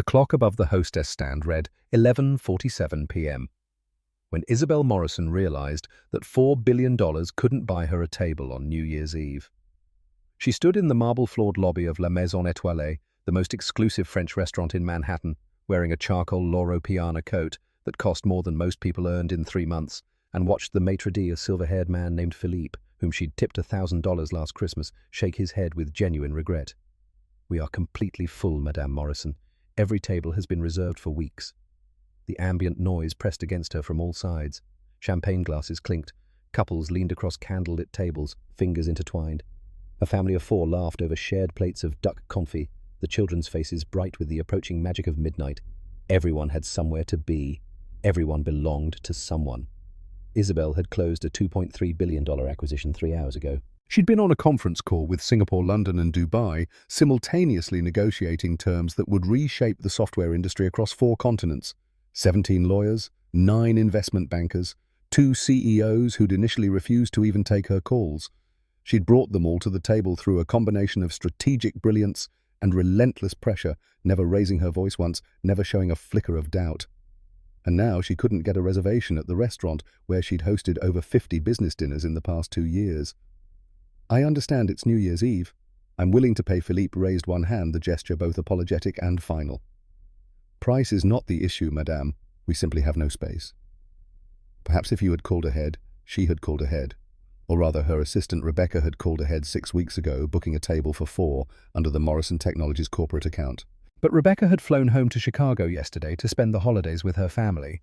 The clock above the hostess stand read 11:47 p.m. when Isabel Morrison realized that $4 billion couldn't buy her a table on New Year's Eve. She stood in the marble-floored lobby of La Maison Étoilée, the most exclusive French restaurant in Manhattan, wearing a charcoal Loro Piana coat that cost more than most people earned in 3 months, and watched the maitre d', a silver-haired man named Philippe, whom she'd tipped $1,000 last Christmas, shake his head with genuine regret. "We are completely full, Madame Morrison. Every table has been reserved for weeks." The ambient noise pressed against her from all sides. Champagne glasses clinked. Couples leaned across candlelit tables, fingers intertwined. A family of 4 laughed over shared plates of duck confit, the children's faces bright with the approaching magic of midnight. Everyone had somewhere to be. Everyone belonged to someone. Isabel had closed a $2.3 billion acquisition 3 hours ago. She'd been on a conference call with Singapore, London and Dubai, simultaneously negotiating terms that would reshape the software industry across 4 continents. 17 lawyers, 9 investment bankers, 2 CEOs who'd initially refused to even take her calls. She'd brought them all to the table through a combination of strategic brilliance and relentless pressure, never raising her voice once, never showing a flicker of doubt. And now she couldn't get a reservation at the restaurant where she'd hosted over 50 business dinners in the past 2 years. "I understand it's New Year's Eve. I'm willing to pay." Philippe raised one hand, the gesture both apologetic and final. "Price is not the issue, madame. We simply have no space." Perhaps if you had called ahead, she had called ahead. Or rather, her assistant Rebecca had called ahead 6 weeks ago, booking a table for 4 under the Morrison Technologies corporate account. But Rebecca had flown home to Chicago yesterday to spend the holidays with her family.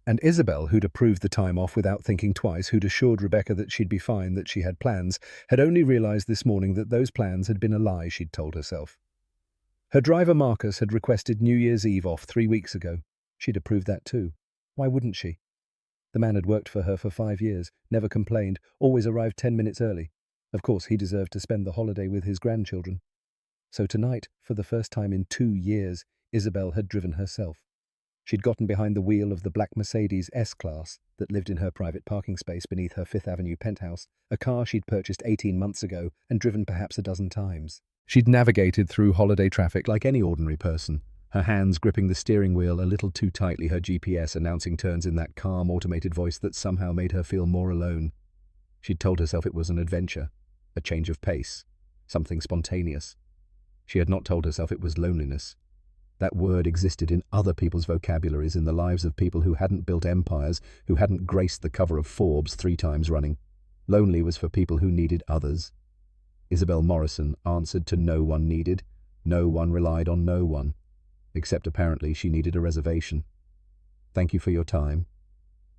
And Isabel, who'd approved the time off without thinking twice, who'd assured Rebecca that she'd be fine, that she had plans, had only realized this morning that those plans had been a lie, she'd told herself. Her driver Marcus had requested New Year's Eve off 3 weeks ago. She'd approved that too. Why wouldn't she? The man had worked for her for 5 years, never complained, always arrived 10 minutes early. Of course, he deserved to spend the holiday with his grandchildren. So tonight, for the first time in 2 years, Isabel had driven herself. She'd gotten behind the wheel of the black Mercedes S-Class that lived in her private parking space beneath her Fifth Avenue penthouse, a car she'd purchased 18 months ago and driven perhaps a dozen times. She'd navigated through holiday traffic like any ordinary person, her hands gripping the steering wheel a little too tightly, her GPS announcing turns in that calm, automated voice that somehow made her feel more alone. She'd told herself it was an adventure, a change of pace, something spontaneous. She had not told herself it was loneliness. That word existed in other people's vocabularies, in the lives of people who hadn't built empires, who hadn't graced the cover of Forbes 3 times running. Lonely was for people who needed others. Isabel Morrison answered to no one needed. No one relied on no one. Except apparently she needed a reservation. "Thank you for your time."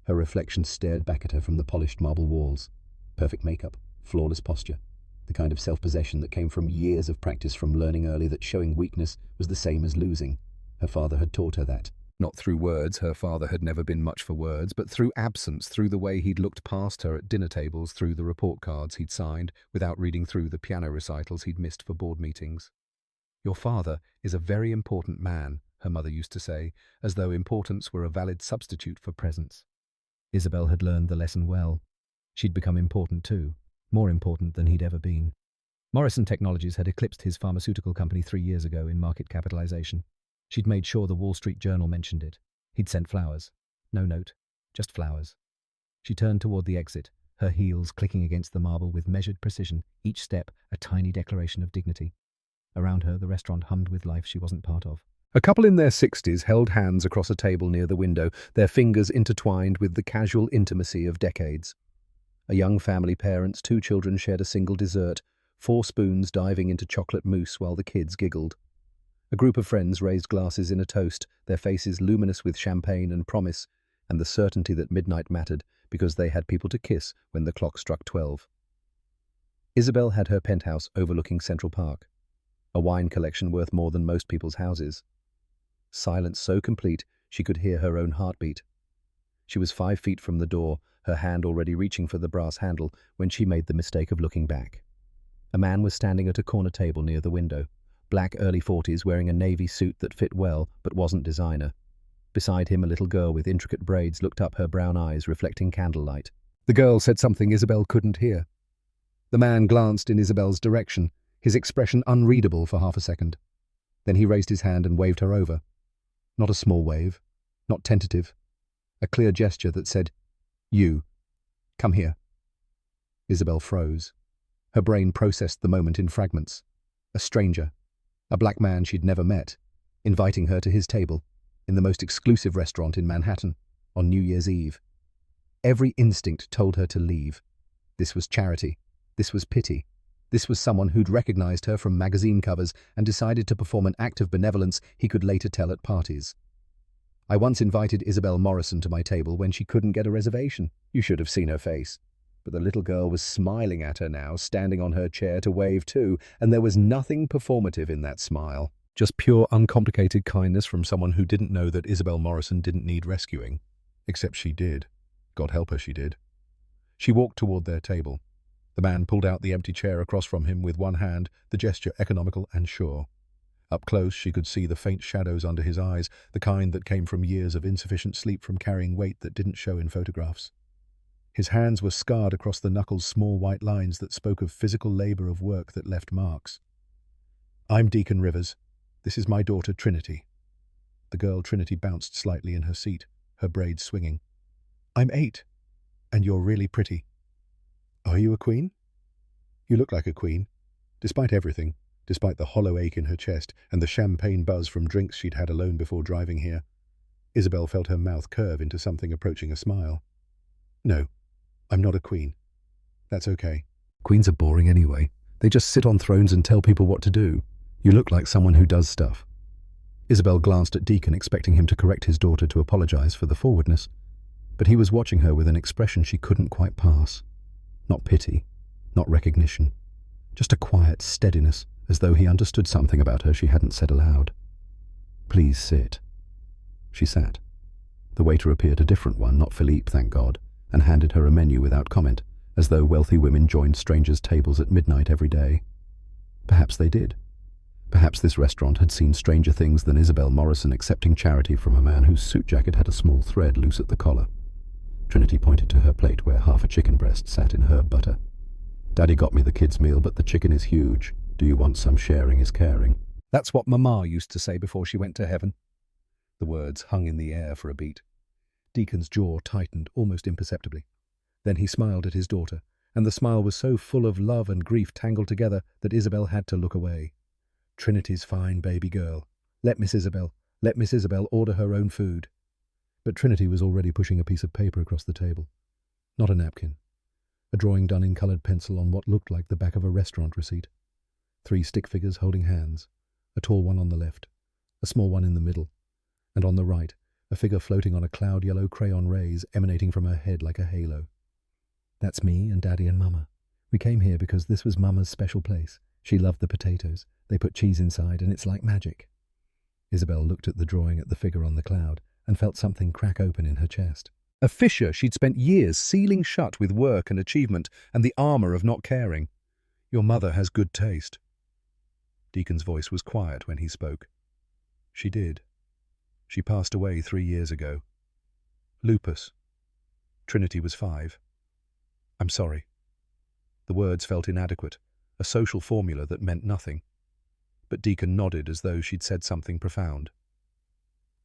Her reflection stared back at her from the polished marble walls. Perfect makeup, flawless posture. The kind of self-possession that came from years of practice, from learning early that showing weakness was the same as losing. Her father had taught her that. Not through words, her father had never been much for words, but through absence, through the way he'd looked past her at dinner tables, through the report cards he'd signed, without reading through the piano recitals he'd missed for board meetings. "Your father is a very important man," her mother used to say, as though importance were a valid substitute for presence. Isabel had learned the lesson well. She'd become important too. More important than he'd ever been. Morrison Technologies had eclipsed his pharmaceutical company 3 years ago in market capitalization. She'd made sure the Wall Street Journal mentioned it. He'd sent flowers. No note, just flowers. She turned toward the exit, her heels clicking against the marble with measured precision, each step a tiny declaration of dignity. Around her, the restaurant hummed with life she wasn't part of. A couple in their 60s held hands across a table near the window, their fingers intertwined with the casual intimacy of decades. A young family, parents, 2 children shared a single dessert, 4 spoons diving into chocolate mousse while the kids giggled. A group of friends raised glasses in a toast, their faces luminous with champagne and promise, and the certainty that midnight mattered because they had people to kiss when the clock struck 12. Isabel had her penthouse overlooking Central Park, a wine collection worth more than most people's houses. Silence so complete she could hear her own heartbeat. She was 5 feet from the door, her hand already reaching for the brass handle, when she made the mistake of looking back. A man was standing at a corner table near the window, black, early 40s, wearing a navy suit that fit well but wasn't designer. Beside him, a little girl with intricate braids looked up, her brown eyes reflecting candlelight. The girl said something Isabel couldn't hear. The man glanced in Isabel's direction, his expression unreadable for half a second. Then he raised his hand and waved her over. Not a small wave, not tentative. A clear gesture that said, "You, come here." Isabel froze. Her brain processed the moment in fragments. A stranger, a black man she'd never met, inviting her to his table, in the most exclusive restaurant in Manhattan, on New Year's Eve. Every instinct told her to leave. This was charity. This was pity. This was someone who'd recognized her from magazine covers and decided to perform an act of benevolence he could later tell at parties. "I once invited Isabel Morrison to my table when she couldn't get a reservation. You should have seen her face." But the little girl was smiling at her now, standing on her chair to wave too, and there was nothing performative in that smile. Just pure, uncomplicated kindness from someone who didn't know that Isabel Morrison didn't need rescuing. Except she did. God help her, she did. She walked toward their table. The man pulled out the empty chair across from him with one hand, the gesture economical and sure. Up close, she could see the faint shadows under his eyes, the kind that came from years of insufficient sleep from carrying weight that didn't show in photographs. His hands were scarred across the knuckles, small white lines that spoke of physical labor of work that left marks. "I'm Deacon Rivers. This is my daughter, Trinity." The girl Trinity bounced slightly in her seat, her braids swinging. "I'm 8, and you're really pretty." "Are you a queen?" "You look like a queen, despite everything, despite the hollow ache in her chest and the champagne buzz from drinks she'd had alone before driving here." Isabel felt her mouth curve into something approaching a smile. "No, I'm not a queen. That's okay." "Queens are boring anyway. They just sit on thrones and tell people what to do. You look like someone who does stuff." Isabel glanced at Deacon, expecting him to correct his daughter to apologize for the forwardness. But he was watching her with an expression she couldn't quite pass. Not pity, not recognition. Just a quiet steadiness, as though he understood something about her she hadn't said aloud. "Please sit." She sat. The waiter appeared a different one, not Philippe, thank God, and handed her a menu without comment, as though wealthy women joined strangers' tables at midnight every day. Perhaps they did. Perhaps this restaurant had seen stranger things than Isabel Morrison accepting charity from a man whose suit jacket had a small thread loose at the collar. Trinity pointed to her plate where half a chicken breast sat in herb butter. "Daddy got me the kids' meal, but the chicken is huge. Do you want some? Sharing is caring." That's what Mama used to say before she went to heaven. The words hung in the air for a beat. Deacon's jaw tightened almost imperceptibly. Then he smiled at his daughter, and the smile was so full of love and grief tangled together that Isabel had to look away. "Trinity's fine baby girl. Let Miss Isabel order her own food." But Trinity was already pushing a piece of paper across the table. Not a napkin. A drawing done in coloured pencil on what looked like the back of a restaurant receipt. 3 stick figures holding hands, a tall one on the left, a small one in the middle, and on the right, a figure floating on a cloud-yellow crayon rays emanating from her head like a halo. "That's me and Daddy and Mama. We came here because this was Mama's special place. She loved the potatoes. They put cheese inside, and it's like magic." Isabel looked at the drawing at the figure on the cloud and felt something crack open in her chest. A fissure she'd spent years sealing shut with work and achievement and the armor of not caring. "Your mother has good taste." Deacon's voice was quiet when he spoke. "She did. She passed away 3 years ago. Lupus. Trinity was 5. I'm sorry." The words felt inadequate, a social formula that meant nothing. But Deacon nodded as though she'd said something profound.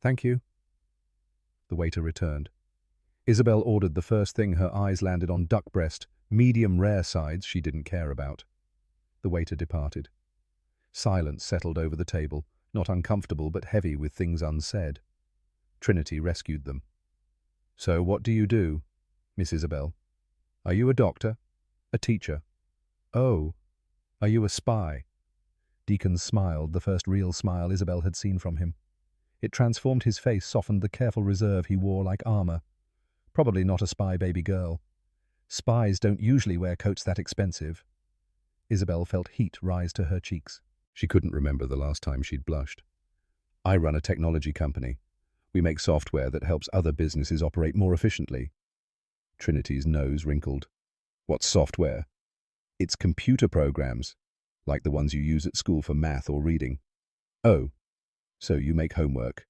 "Thank you." The waiter returned. Isabel ordered the first thing her eyes landed on: duck breast, medium rare sides she didn't care about. The waiter departed. Silence settled over the table, not uncomfortable but heavy with things unsaid. Trinity rescued them. "So what do you do, Miss Isabel? Are you a doctor? A teacher? Oh, are you a spy?" Deacon smiled, the first real smile Isabel had seen from him. It transformed his face, softened the careful reserve he wore like armor. Probably not a spy baby girl. Spies don't usually wear coats that expensive. Isabel felt heat rise to her cheeks. She couldn't remember the last time she'd blushed. "I run a technology company. We make software that helps other businesses operate more efficiently." Trinity's nose wrinkled. "What software?" "It's computer programs, like the ones you use at school for math or reading." "Oh, so you make homework."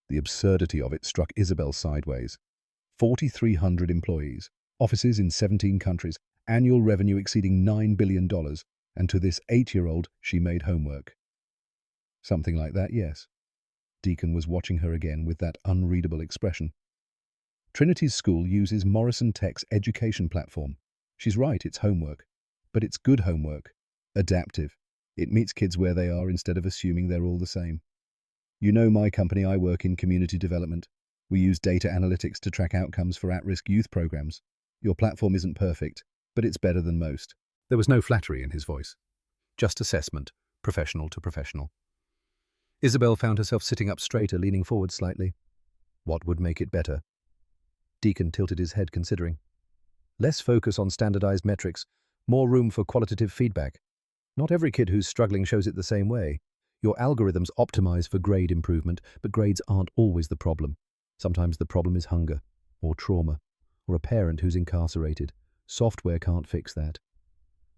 The absurdity of it struck Isabel sideways. 4,300 employees, offices in 17 countries, annual revenue exceeding $9 billion, and to this 8-year-old she made homework. Something like that, yes. Deacon was watching her again with that unreadable expression. Trinity's school uses Morrison Tech's education platform. She's right, it's homework. But it's good homework. Adaptive. It meets kids where they are instead of assuming they're all the same. You know my company, I work in community development. We use data analytics to track outcomes for at-risk youth programs. Your platform isn't perfect, but it's better than most. There was no flattery in his voice. Just assessment, professional to professional. Isabel found herself sitting up straighter, leaning forward slightly. What would make it better? Deacon tilted his head, considering. Less focus on standardized metrics, more room for qualitative feedback. Not every kid who's struggling shows it the same way. Your algorithms optimize for grade improvement, but grades aren't always the problem. Sometimes the problem is hunger, or trauma, or a parent who's incarcerated. Software can't fix that.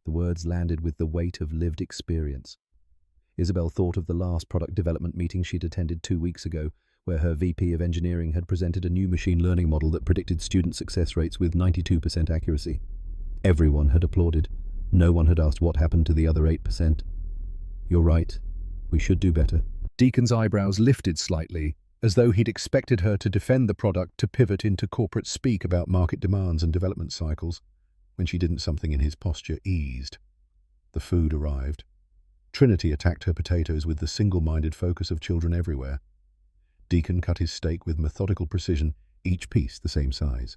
The words landed with the weight of lived experience. Isabel thought of the last product development meeting she'd attended 2 weeks ago, where her VP of engineering had presented a new machine learning model that predicted student success rates with 92% accuracy. Everyone had applauded. No one had asked what happened to the other 8%. You're right. We should do better. Deacon's eyebrows lifted slightly, as though he'd expected her to defend the product to pivot into corporate speak about market demands and development cycles. When she didn't, something in his posture eased. The food arrived. Trinity attacked her potatoes with the single-minded focus of children everywhere. Deacon cut his steak with methodical precision, each piece the same size.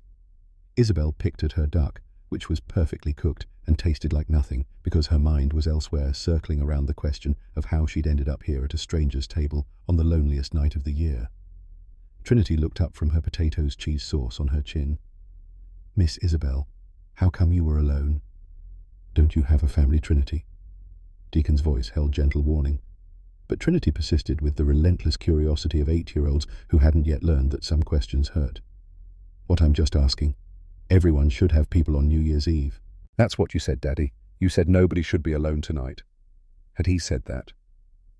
Isabel picked at her duck, which was perfectly cooked and tasted like nothing because her mind was elsewhere, circling around the question of how she'd ended up here at a stranger's table on the loneliest night of the year. Trinity looked up from her potatoes, cheese sauce on her chin. Miss Isabel, how come you were alone? Don't you have a family, Trinity? Deacon's voice held gentle warning. But Trinity persisted with the relentless curiosity of 8-year-olds who hadn't yet learned that some questions hurt. What I'm just asking. Everyone should have people on New Year's Eve. That's what you said, Daddy. You said nobody should be alone tonight. Had he said that?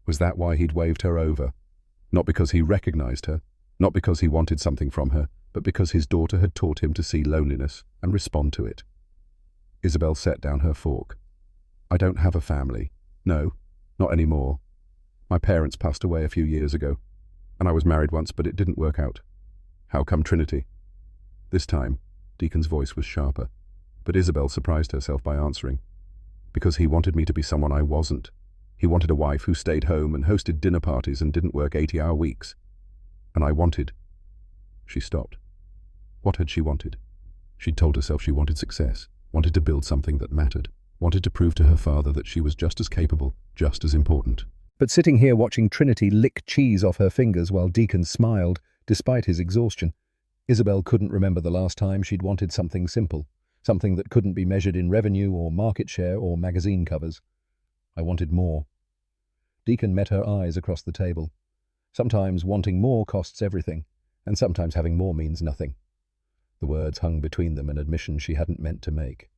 Was that why he'd waved her over? Not because he recognized her, not because he wanted something from her, but because his daughter had taught him to see loneliness and respond to it. Isabel set down her fork. I don't have a family. No, not anymore. My parents passed away a few years ago, and I was married once, but it didn't work out. How come, Trinity? This time, Deacon's voice was sharper, but Isabel surprised herself by answering. Because he wanted me to be someone I wasn't. He wanted a wife who stayed home and hosted dinner parties and didn't work 80-hour weeks. And I wanted. She stopped. What had she wanted? She'd told herself she wanted success, wanted to build something that mattered, wanted to prove to her father that she was just as capable, just as important. But sitting here watching Trinity lick cheese off her fingers while Deacon smiled, despite his exhaustion, Isabel couldn't remember the last time she'd wanted something simple, something that couldn't be measured in revenue or market share or magazine covers. I wanted more. Deacon met her eyes across the table. Sometimes wanting more costs everything, and sometimes having more means nothing. The words hung between them, an admission she hadn't meant to make.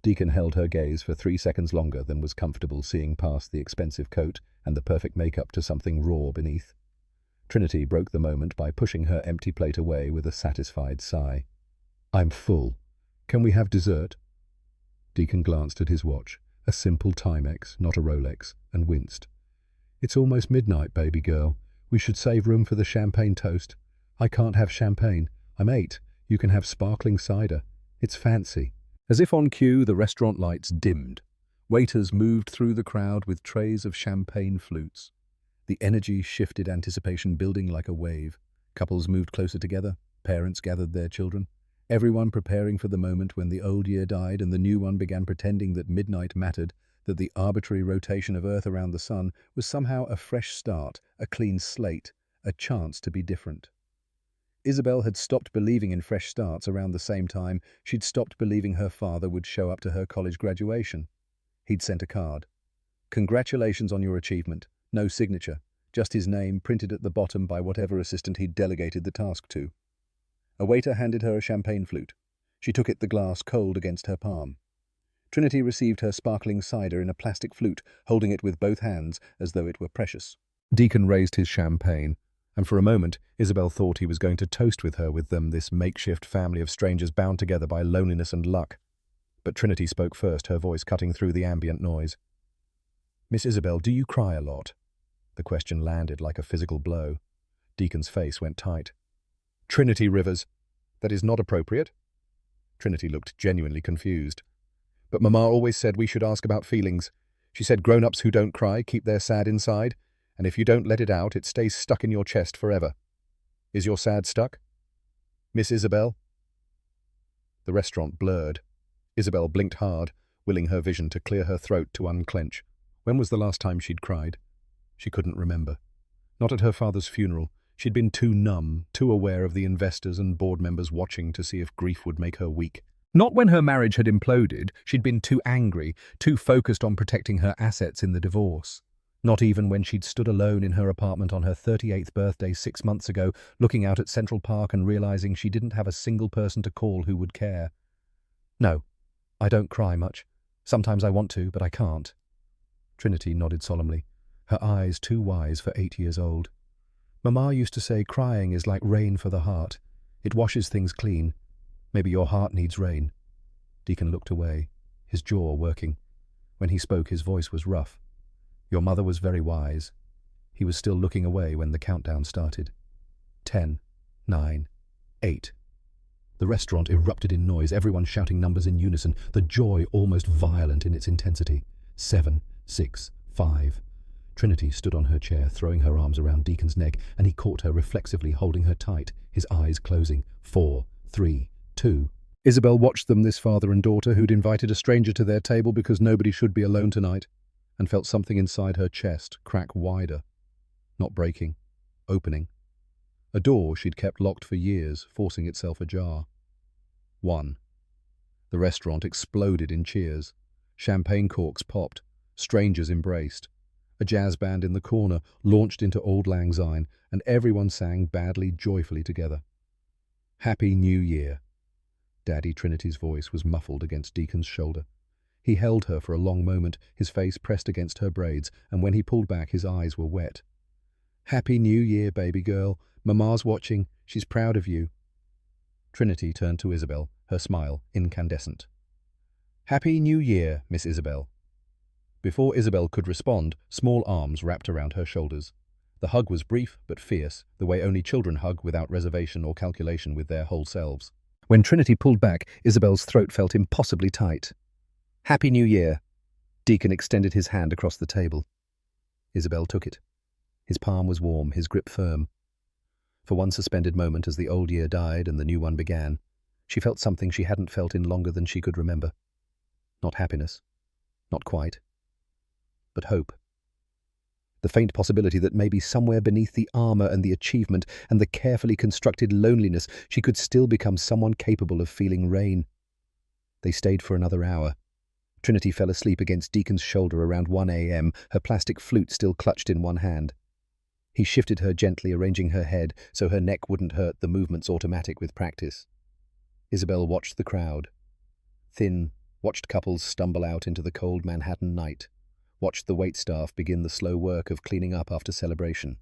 Deacon held her gaze for 3 seconds longer than was comfortable, seeing past the expensive coat and the perfect makeup to something raw beneath. Trinity broke the moment by pushing her empty plate away with a satisfied sigh. I'm full. Can we have dessert? Deacon glanced at his watch, a simple Timex, not a Rolex, and winced. It's almost midnight, baby girl. We should save room for the champagne toast. I can't have champagne. I'm 8. You can have sparkling cider. It's fancy. As if on cue, the restaurant lights dimmed. Waiters moved through the crowd with trays of champagne flutes. The energy shifted, anticipation building like a wave. Couples moved closer together. Parents gathered their children. Everyone preparing for the moment when the old year died and the new one began pretending that midnight mattered, that the arbitrary rotation of Earth around the sun was somehow a fresh start, a clean slate, a chance to be different. Isabel had stopped believing in fresh starts around the same time she'd stopped believing her father would show up to her college graduation. He'd sent a card. Congratulations on your achievement. No signature, just his name printed at the bottom by whatever assistant he'd delegated the task to. A waiter handed her a champagne flute. She took it, the glass cold against her palm. Trinity received her sparkling cider in a plastic flute, holding it with both hands as though it were precious. Deacon raised his champagne, and for a moment Isabel thought he was going to toast with her, with them, this makeshift family of strangers bound together by loneliness and luck. But Trinity spoke first, her voice cutting through the ambient noise. Miss Isabel, do you cry a lot? The question landed like a physical blow. Deacon's face went tight. Trinity Rivers. That is not appropriate. Trinity looked genuinely confused. But Mama always said we should ask about feelings. She said grown-ups who don't cry keep their sad inside, and if you don't let it out, it stays stuck in your chest forever. Is your sad stuck? Miss Isabel? The restaurant blurred. Isabel blinked hard, willing her vision to clear her throat to unclench. When was the last time she'd cried? She couldn't remember. Not at her father's funeral. She'd been too numb, too aware of the investors and board members watching to see if grief would make her weak. Not when her marriage had imploded. She'd been too angry, too focused on protecting her assets in the divorce. Not even when she'd stood alone in her apartment on her 38th birthday 6 months ago, looking out at Central Park and realizing she didn't have a single person to call who would care. No, I don't cry much. Sometimes I want to, but I can't. Trinity nodded solemnly, her eyes too wise for 8 years old. Mama used to say crying is like rain for the heart. It washes things clean. Maybe your heart needs rain. Deacon looked away, his jaw working. When he spoke, his voice was rough. Your mother was very wise. He was still looking away when the countdown started. 10, 9, 8. The restaurant erupted in noise, everyone shouting numbers in unison, the joy almost violent in its intensity. 7, 6, 5. Trinity stood on her chair, throwing her arms around Deacon's neck, and he caught her reflexively, holding her tight, his eyes closing. 4, 3, 2. Isabel watched them, this father and daughter who'd invited a stranger to their table because nobody should be alone tonight, and felt something inside her chest crack wider. Not breaking, opening. A door she'd kept locked for years, forcing itself ajar. 1. The restaurant exploded in cheers. Champagne corks popped. Strangers embraced. A jazz band in the corner launched into Auld Lang Syne, and everyone sang badly, joyfully together. Happy New Year. Daddy Trinity's voice was muffled against Deacon's shoulder. He held her for a long moment, his face pressed against her braids, and when he pulled back, his eyes were wet. Happy New Year, baby girl. Mama's watching. She's proud of you. Trinity turned to Isabel, her smile incandescent. Happy New Year, Miss Isabel. Before Isabel could respond, small arms wrapped around her shoulders. The hug was brief but fierce, the way only children hug without reservation or calculation with their whole selves. When Trinity pulled back, Isabel's throat felt impossibly tight. Happy New Year. Deacon extended his hand across the table. Isabel took it. His palm was warm, his grip firm. For one suspended moment as the old year died and the new one began, she felt something she hadn't felt in longer than she could remember. Not happiness. Not quite. But hope. The faint possibility that maybe somewhere beneath the armor and the achievement and the carefully constructed loneliness, she could still become someone capable of feeling rain. They stayed for another hour. Trinity fell asleep against Deacon's shoulder around 1 a.m., her plastic flute still clutched in one hand. He shifted her gently, arranging her head so her neck wouldn't hurt, the movements automatic with practice. Isabel watched the crowd. Thin, watched couples stumble out into the cold Manhattan night. Watched the waitstaff begin the slow work of cleaning up after celebration.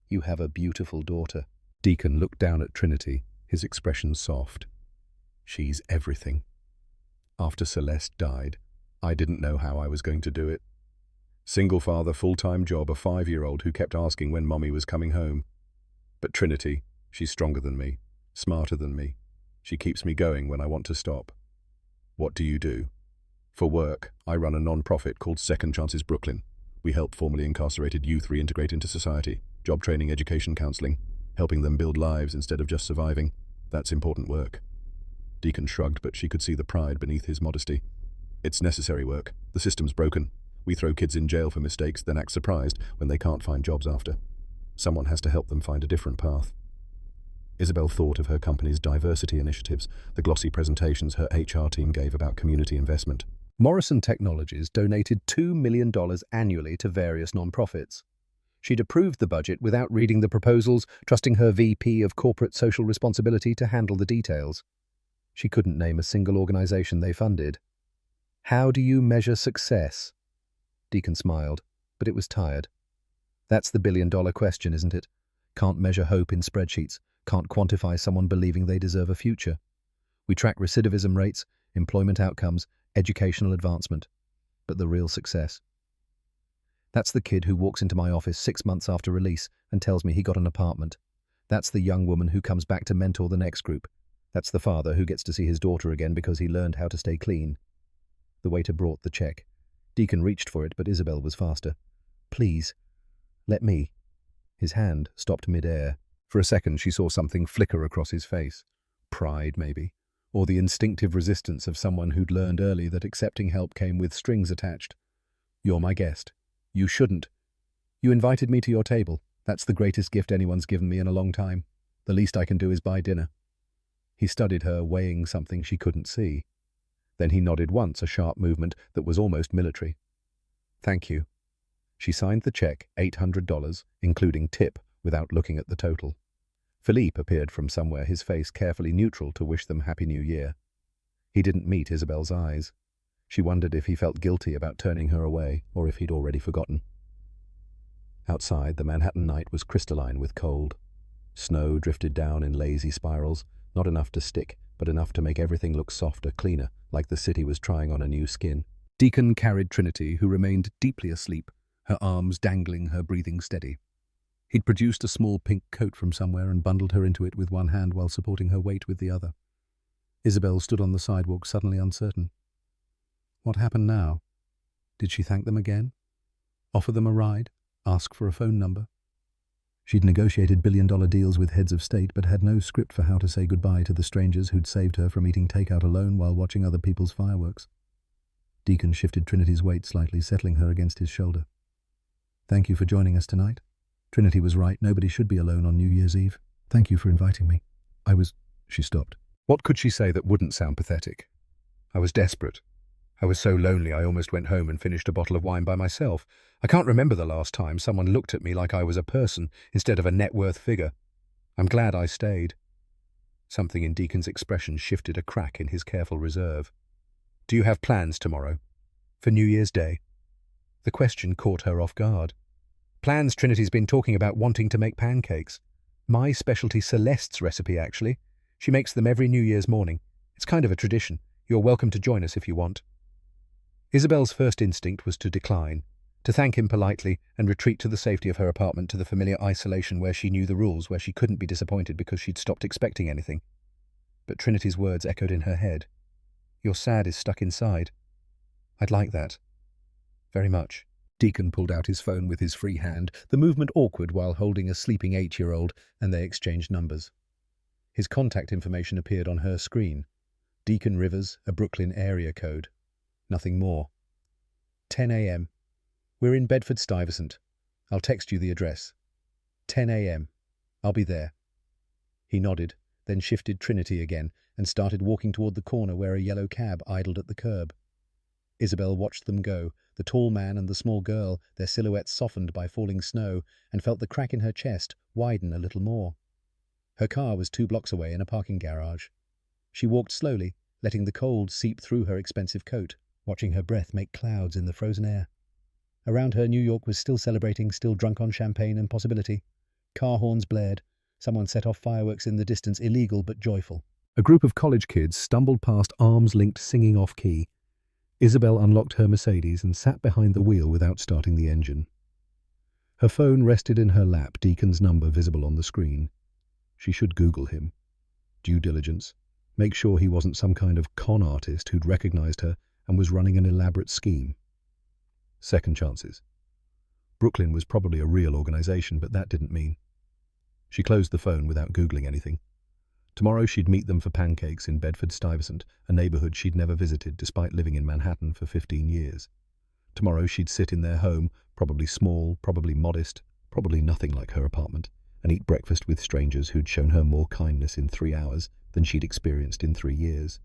You have a beautiful daughter. Deacon looked down at Trinity, his expression soft. She's everything. After Celeste died, I didn't know how I was going to do it. Single father, full-time job, a 5-year-old who kept asking when Mommy was coming home. But Trinity, she's stronger than me, smarter than me. She keeps me going when I want to stop. What do you do? For work, I run a non-profit called Second Chances Brooklyn. We help formerly incarcerated youth reintegrate into society, job training, education, counseling, helping them build lives instead of just surviving. That's important work. Deacon shrugged, but she could see the pride beneath his modesty. It's necessary work. The system's broken. We throw kids in jail for mistakes, then act surprised when they can't find jobs after. Someone has to help them find a different path. Isabel thought of her company's diversity initiatives, the glossy presentations her HR team gave about community investment. Morrison Technologies donated $2 million annually to various nonprofits. She'd approved the budget without reading the proposals, trusting her VP of Corporate Social Responsibility to handle the details. She couldn't name a single organization they funded. How do you measure success? Deacon smiled, but it was tired. That's the billion-dollar question, isn't it? Can't measure hope in spreadsheets, can't quantify someone believing they deserve a future. We track recidivism rates, employment outcomes, educational advancement. But the real success? That's the kid who walks into my office 6 months after release and tells me he got an apartment. That's the young woman who comes back to mentor the next group. That's the father who gets to see his daughter again because he learned how to stay clean. The waiter brought the check. Deacon reached for it, but Isabel was faster. Please, let me. His hand stopped mid-air. For a second, she saw something flicker across his face. Pride, maybe. Or the instinctive resistance of someone who'd learned early that accepting help came with strings attached. You're my guest. You shouldn't. You invited me to your table. That's the greatest gift anyone's given me in a long time. The least I can do is buy dinner. He studied her, weighing something she couldn't see. Then he nodded once, a sharp movement that was almost military. Thank you. She signed the check, $800, including tip, without looking at the total. Philippe appeared from somewhere, his face carefully neutral, to wish them Happy New Year. He didn't meet Isabel's eyes. She wondered if he felt guilty about turning her away, or if he'd already forgotten. Outside, the Manhattan night was crystalline with cold. Snow drifted down in lazy spirals, not enough to stick, but enough to make everything look softer, cleaner, like the city was trying on a new skin. Deacon carried Trinity, who remained deeply asleep, her arms dangling, her breathing steady. He'd produced a small pink coat from somewhere and bundled her into it with one hand while supporting her weight with the other. Isabel stood on the sidewalk, suddenly uncertain. What happened now? Did she thank them again? Offer them a ride? Ask for a phone number? She'd negotiated billion-dollar deals with heads of state, but had no script for how to say goodbye to the strangers who'd saved her from eating takeout alone while watching other people's fireworks. Deacon shifted Trinity's weight slightly, settling her against his shoulder. Thank you for joining us tonight. Trinity was right. Nobody should be alone on New Year's Eve. Thank you for inviting me. She stopped. What could she say that wouldn't sound pathetic? I was desperate. I was so lonely I almost went home and finished a bottle of wine by myself. I can't remember the last time someone looked at me like I was a person instead of a net worth figure. I'm glad I stayed. Something in Deacon's expression shifted, a crack in his careful reserve. Do you have plans tomorrow? For New Year's Day? The question caught her off guard. Plans? Trinity's been talking about wanting to make pancakes. My specialty, Celeste's recipe, actually. She makes them every New Year's morning. It's kind of a tradition. You're welcome to join us if you want. Isabel's first instinct was to decline, to thank him politely and retreat to the safety of her apartment, to the familiar isolation where she knew the rules, where she couldn't be disappointed because she'd stopped expecting anything. But Trinity's words echoed in her head. Your sad is stuck inside. I'd like that. Very much. Deacon pulled out his phone with his free hand, the movement awkward while holding a sleeping 8-year-old, and they exchanged numbers. His contact information appeared on her screen. Deacon Rivers, a Brooklyn area code. Nothing more. 10 a.m. We're in Bedford-Stuyvesant. I'll text you the address. 10 a.m. I'll be there. He nodded, then shifted Trinity again and started walking toward the corner where a yellow cab idled at the curb. Isabel watched them go, the tall man and the small girl, their silhouettes softened by falling snow, and felt the crack in her chest widen a little more. Her car was 2 blocks away in a parking garage. She walked slowly, letting the cold seep through her expensive coat, watching her breath make clouds in the frozen air. Around her, New York was still celebrating, still drunk on champagne and possibility. Car horns blared. Someone set off fireworks in the distance, illegal but joyful. A group of college kids stumbled past, arms linked, singing off-key. Isabel unlocked her Mercedes and sat behind the wheel without starting the engine. Her phone rested in her lap, Deacon's number visible on the screen. She should Google him. Due diligence. Make sure he wasn't some kind of con artist who'd recognized her and was running an elaborate scheme. Second chances. Brooklyn was probably a real organization, but that didn't mean. She closed the phone without Googling anything. Tomorrow she'd meet them for pancakes in Bedford-Stuyvesant, a neighborhood she'd never visited despite living in Manhattan for 15 years. Tomorrow she'd sit in their home, probably small, probably modest, probably nothing like her apartment, and eat breakfast with strangers who'd shown her more kindness in 3 hours than she'd experienced in 3 years.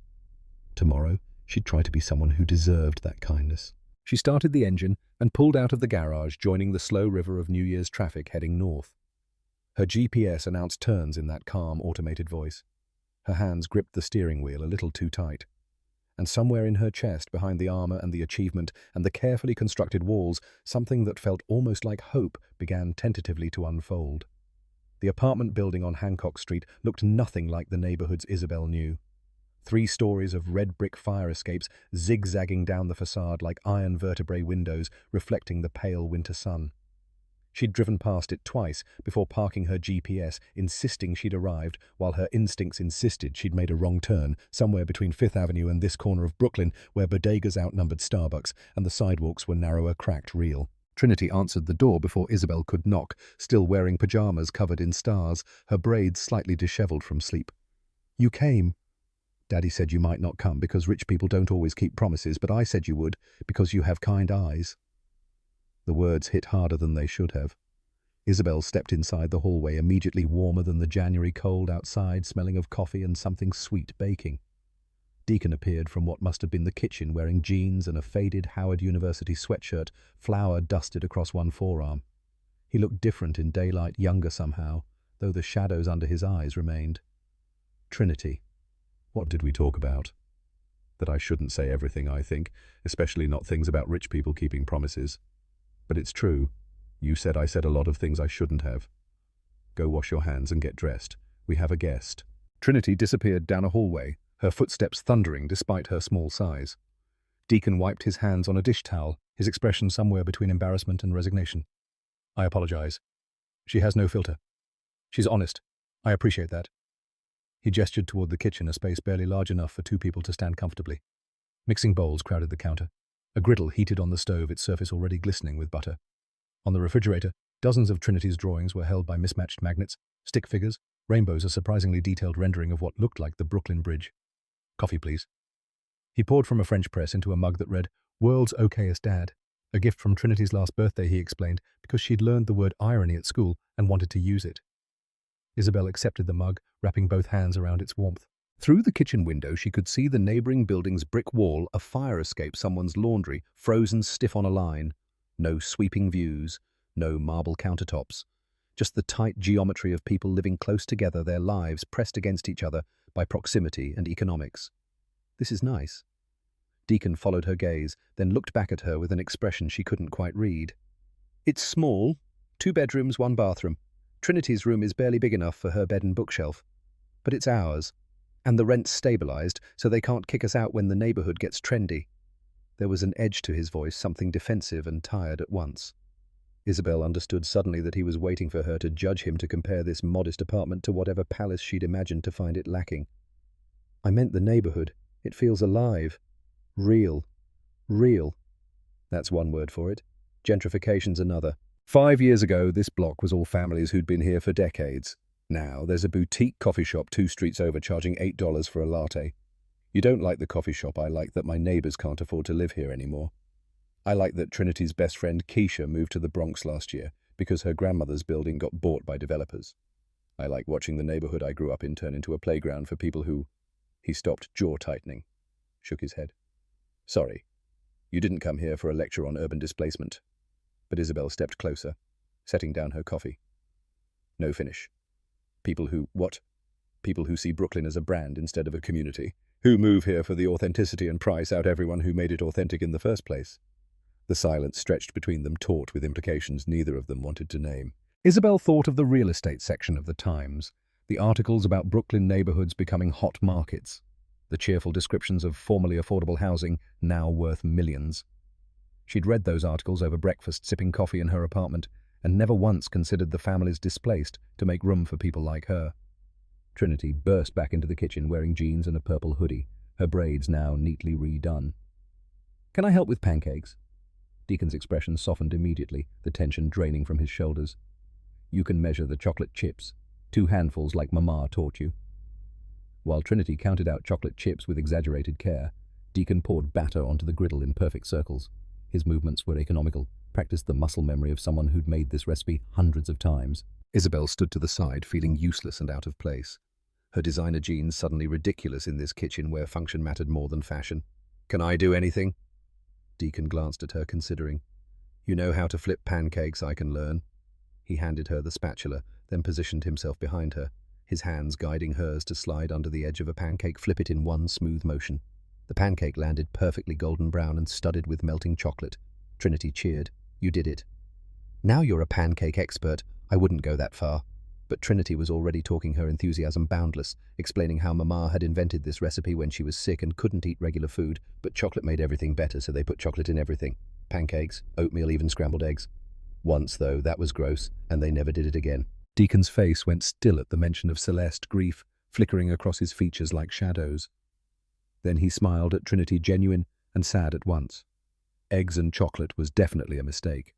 Tomorrow she'd try to be someone who deserved that kindness. She started the engine and pulled out of the garage, joining the slow river of New Year's traffic heading north. Her GPS announced turns in that calm, automated voice. Her hands gripped the steering wheel a little too tight. And somewhere in her chest, behind the armor and the achievement and the carefully constructed walls, something that felt almost like hope began tentatively to unfold. The apartment building on Hancock Street looked nothing like the neighborhoods Isabel knew. 3 stories of red brick fire escapes zigzagging down the facade like iron vertebrae windows reflecting the pale winter sun. She'd driven past it twice before parking her GPS, insisting she'd arrived, while her instincts insisted she'd made a wrong turn, somewhere between Fifth Avenue and this corner of Brooklyn, where bodegas outnumbered Starbucks and the sidewalks were narrower, cracked real. Trinity answered the door before Isabel could knock, still wearing pajamas covered in stars, her braids slightly disheveled from sleep. "You came. Daddy said you might not come because rich people don't always keep promises, but I said you would because you have kind eyes." The words hit harder than they should have. Isabel stepped inside the hallway, immediately warmer than the January cold outside, smelling of coffee and something sweet baking. Deacon appeared from what must have been the kitchen, wearing jeans and a faded Howard University sweatshirt, flour dusted across one forearm. He looked different in daylight, younger somehow, though the shadows under his eyes remained. "Trinity, what did we talk about?" "That I shouldn't say everything, I think, especially not things about rich people keeping promises. But it's true. You said I said a lot of things I shouldn't have. Go wash your hands and get dressed. We have a guest." Trinity disappeared down a hallway, her footsteps thundering despite her small size. Deacon wiped his hands on a dish towel, his expression somewhere between embarrassment and resignation. "I apologize. She has no filter. She's honest. I appreciate that." He gestured toward the kitchen, a space barely large enough for 2 people to stand comfortably. Mixing bowls crowded the counter. A griddle heated on the stove, its surface already glistening with butter. On the refrigerator, dozens of Trinity's drawings were held by mismatched magnets, stick figures, rainbows, a surprisingly detailed rendering of what looked like the Brooklyn Bridge. "Coffee, please." He poured from a French press into a mug that read, "World's okayest dad." A gift from Trinity's last birthday, he explained, because she'd learned the word irony at school and wanted to use it. Isabel accepted the mug, wrapping both hands around its warmth. Through the kitchen window, she could see the neighboring building's brick wall, a fire escape, someone's laundry, frozen stiff on a line. No sweeping views, no marble countertops. Just the tight geometry of people living close together, their lives pressed against each other by proximity and economics. "This is nice." Deacon followed her gaze, then looked back at her with an expression she couldn't quite read. "It's small. 2 bedrooms, 1 bathroom. Trinity's room is barely big enough for her bed and bookshelf. But it's ours. And the rent's stabilized, so they can't kick us out when the neighborhood gets trendy." There was an edge to his voice, something defensive and tired at once. Isabel understood suddenly that he was waiting for her to judge him, to compare this modest apartment to whatever palace she'd imagined to find it lacking. "I meant the neighborhood. It feels alive. Real. Real. That's one word for it. Gentrification's another. 5 years ago, this block was all families who'd been here for decades. Now, there's a boutique coffee shop 2 streets over charging $8 for a latte. You don't like the coffee shop. I like that my neighbors can't afford to live here anymore. I like that Trinity's best friend Keisha moved to the Bronx last year because her grandmother's building got bought by developers. I like watching the neighborhood I grew up in turn into a playground for people who—" He stopped, jaw tightening, shook his head. "Sorry, you didn't come here for a lecture on urban displacement." But Isabel stepped closer, setting down her coffee. "No finish. People who— what? People who see Brooklyn as a brand instead of a community. Who move here for the authenticity and price out everyone who made it authentic in the first place." The silence stretched between them, taut with implications neither of them wanted to name. Isabel thought of the real estate section of the Times, the articles about Brooklyn neighborhoods becoming hot markets, the cheerful descriptions of formerly affordable housing now worth millions. She'd read those articles over breakfast, sipping coffee in her apartment, and never once considered the families displaced to make room for people like her. Trinity burst back into the kitchen wearing jeans and a purple hoodie, her braids now neatly redone. "Can I help with pancakes?" Deacon's expression softened immediately, the tension draining from his shoulders. "You can measure the chocolate chips, 2 handfuls like Mama taught you." While Trinity counted out chocolate chips with exaggerated care, Deacon poured batter onto the griddle in perfect circles. His movements were economical, practiced the muscle memory of someone who'd made this recipe hundreds of times. Isabel stood to the side, feeling useless and out of place. Her designer jeans suddenly ridiculous in this kitchen where function mattered more than fashion. "Can I do anything?" Deacon glanced at her, considering. "You know how to flip pancakes, I can learn." He handed her the spatula, then positioned himself behind her, his hands guiding hers to slide under the edge of a pancake, flip it in one smooth motion. The pancake landed perfectly golden brown and studded with melting chocolate. Trinity cheered. "You did it." "Now you're a pancake expert. I wouldn't go that far. But Trinity was already talking, her enthusiasm boundless, explaining how Mama had invented this recipe when she was sick and couldn't eat regular food, but chocolate made everything better, so they put chocolate in everything. Pancakes, oatmeal, even scrambled eggs. Once, though, that was gross, and they never did it again. Deacon's face went still at the mention of Celeste, grief flickering across his features like shadows. Then he smiled at Trinity, genuine and sad at once. Eggs and chocolate was definitely a mistake.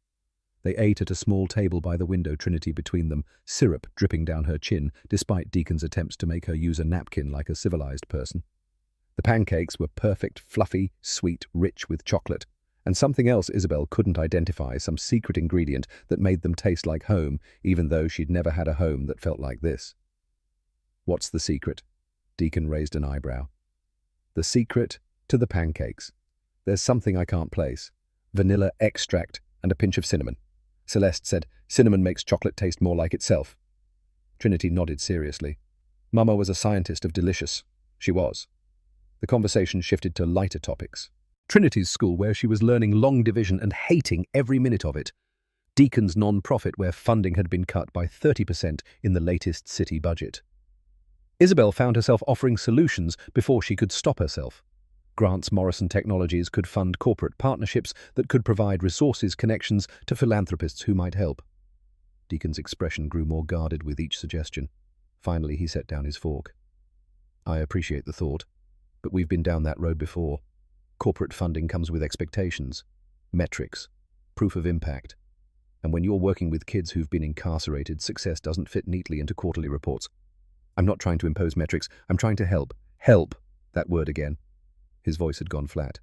They ate at a small table by the window, Trinity between them, syrup dripping down her chin, despite Deacon's attempts to make her use a napkin like a civilized person. The pancakes were perfect, fluffy, sweet, rich with chocolate, and something else Isabel couldn't identify, some secret ingredient that made them taste like home, even though she'd never had a home that felt like this. What's the secret? Deacon raised an eyebrow. The secret to the pancakes. There's something I can't place. Vanilla extract and a pinch of cinnamon. Celeste said, cinnamon makes chocolate taste more like itself. Trinity nodded seriously. Mama was a scientist of delicious. She was. The conversation shifted to lighter topics. Trinity's school, where she was learning long division and hating every minute of it. Deacon's non-profit, where funding had been cut by 30% in the latest city budget. Isabel found herself offering solutions before she could stop herself. Grants Morrison Technologies could fund corporate partnerships that could provide resources, connections to philanthropists who might help. Deacon's expression grew more guarded with each suggestion. Finally, he set down his fork. I appreciate the thought, but we've been down that road before. Corporate funding comes with expectations, metrics, proof of impact. And when you're working with kids who've been incarcerated, success doesn't fit neatly into quarterly reports. I'm not trying to impose metrics, I'm trying to help. Help! That word again. His voice had gone flat.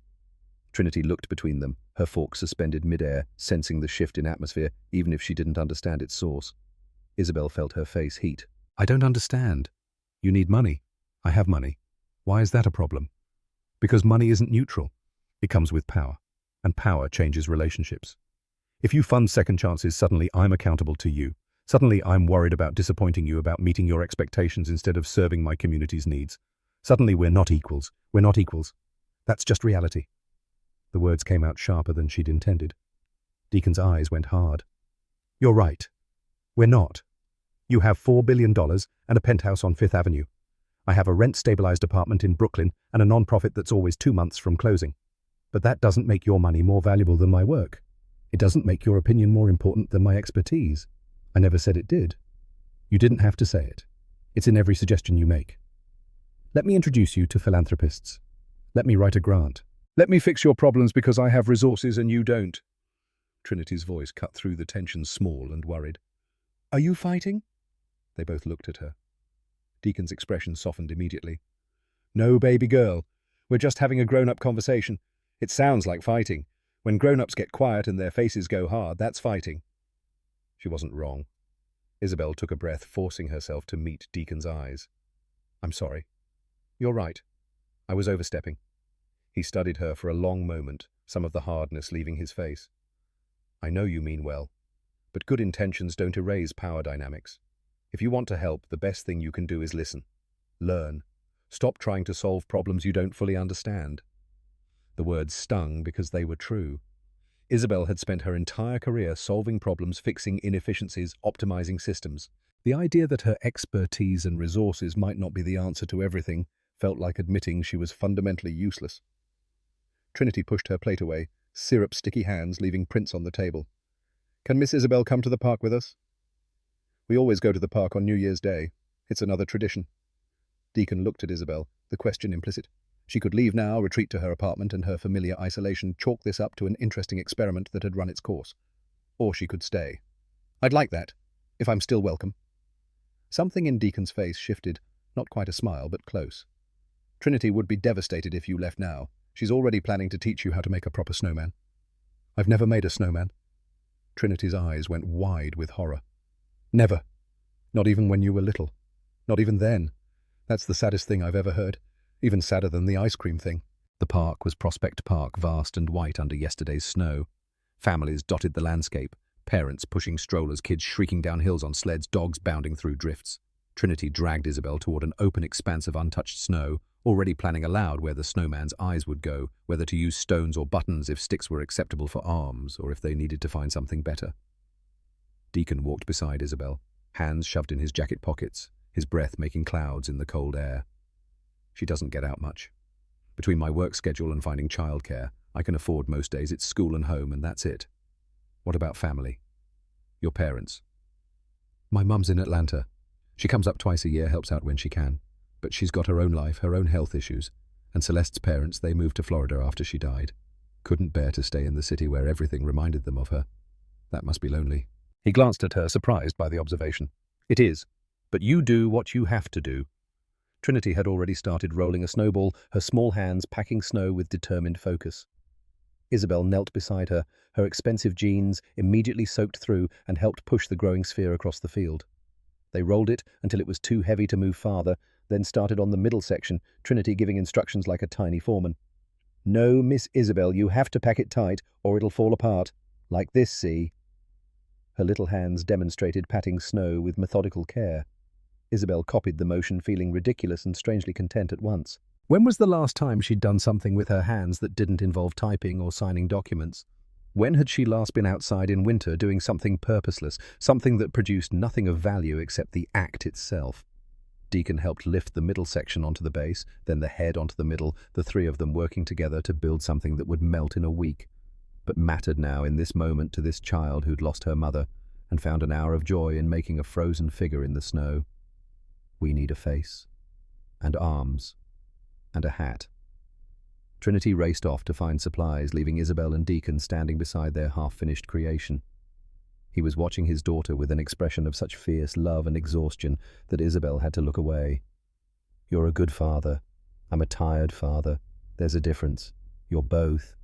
Trinity looked between them, her fork suspended mid-air, sensing the shift in atmosphere, even if she didn't understand its source. Isabel felt her face heat. I don't understand. You need money. I have money. Why is that a problem? Because money isn't neutral. It comes with power, and power changes relationships. If you fund second chances, suddenly I'm accountable to you. Suddenly I'm worried about disappointing you, about meeting your expectations instead of serving my community's needs. Suddenly we're not equals. We're not equals. That's just reality. The words came out sharper than she'd intended. Deacon's eyes went hard. You're right. We're not. You have $4 billion and a penthouse on Fifth Avenue. I have a rent-stabilized apartment in Brooklyn and a non-profit that's always 2 months from closing. But that doesn't make your money more valuable than my work. It doesn't make your opinion more important than my expertise. I never said it did. You didn't have to say it. It's in every suggestion you make. Let me introduce you to philanthropists. Let me write a grant. Let me fix your problems because I have resources and you don't. Trinity's voice cut through the tension, small and worried. Are you fighting? They both looked at her. Deacon's expression softened immediately. No, baby girl. We're just having a grown-up conversation. It sounds like fighting. When grown-ups get quiet and their faces go hard, that's fighting. She wasn't wrong. Isabel took a breath, forcing herself to meet Deacon's eyes. I'm sorry. You're right. I was overstepping. He studied her for a long moment, some of the hardness leaving his face. I know you mean well, but good intentions don't erase power dynamics. If you want to help, the best thing you can do is listen. Learn. Stop trying to solve problems you don't fully understand. The words stung because they were true. Isabel had spent her entire career solving problems, fixing inefficiencies, optimizing systems. The idea that her expertise and resources might not be the answer to everything felt like admitting she was fundamentally useless. Trinity pushed her plate away, syrup-sticky hands leaving prints on the table. Can Miss Isabel come to the park with us? We always go to the park on New Year's Day. It's another tradition. Deacon looked at Isabel, the question implicit. She could leave now, retreat to her apartment and her familiar isolation, chalk this up to an interesting experiment that had run its course. Or she could stay. I'd like that, if I'm still welcome. Something in Deacon's face shifted, not quite a smile, but close. Trinity would be devastated if you left now. She's already planning to teach you how to make a proper snowman. I've never made a snowman. Trinity's eyes went wide with horror. Never. Not even when you were little. Not even then. That's the saddest thing I've ever heard. Even sadder than the ice cream thing. The park was Prospect Park, vast and white under yesterday's snow. Families dotted the landscape, parents pushing strollers, kids shrieking down hills on sleds, dogs bounding through drifts. Trinity dragged Isabel toward an open expanse of untouched snow, already planning aloud where the snowman's eyes would go, whether to use stones or buttons if sticks were acceptable for arms, or if they needed to find something better. Deacon walked beside Isabel. hands shoved in his jacket pockets, his breath making clouds in the cold air. She doesn't get out much. Between my work schedule and finding childcare, I can afford most days it's school and home and that's it. What about family? Your parents? My mum's in Atlanta. She comes up twice a year, helps out when she can. But she's got her own life, her own health issues. And Celeste's parents, they moved to Florida after she died. Couldn't bear to stay in the city where everything reminded them of her. That must be lonely. He glanced at her, surprised by the observation. It is, but you do what you have to do. Trinity had already started rolling a snowball, her small hands packing snow with determined focus. Isabel knelt beside her, her expensive jeans immediately soaked through and helped push the growing sphere across the field. They rolled it until it was too heavy to move farther, then started on the middle section, Trinity giving instructions like a tiny foreman. No, Miss Isabel, you have to pack it tight or it'll fall apart. Like this, see? Her little hands demonstrated patting snow with methodical care. Isabel copied the motion, feeling ridiculous and strangely content at once. When was the last time she'd done something with her hands that didn't involve typing or signing documents? When had she last been outside in winter doing something purposeless, something that produced nothing of value except the act itself? Deacon helped lift the middle section onto the base, then the head onto the middle, the three of them working together to build something that would melt in a week, but mattered now in this moment to this child who'd lost her mother and found an hour of joy in making a frozen figure in the snow. We need a face, and arms, and a hat. Trinity raced off to find supplies, leaving Isabel and Deacon standing beside their half-finished creation. He was watching his daughter with an expression of such fierce love and exhaustion that Isabel had to look away. You're a good father. I'm a tired father. There's a difference. You're both.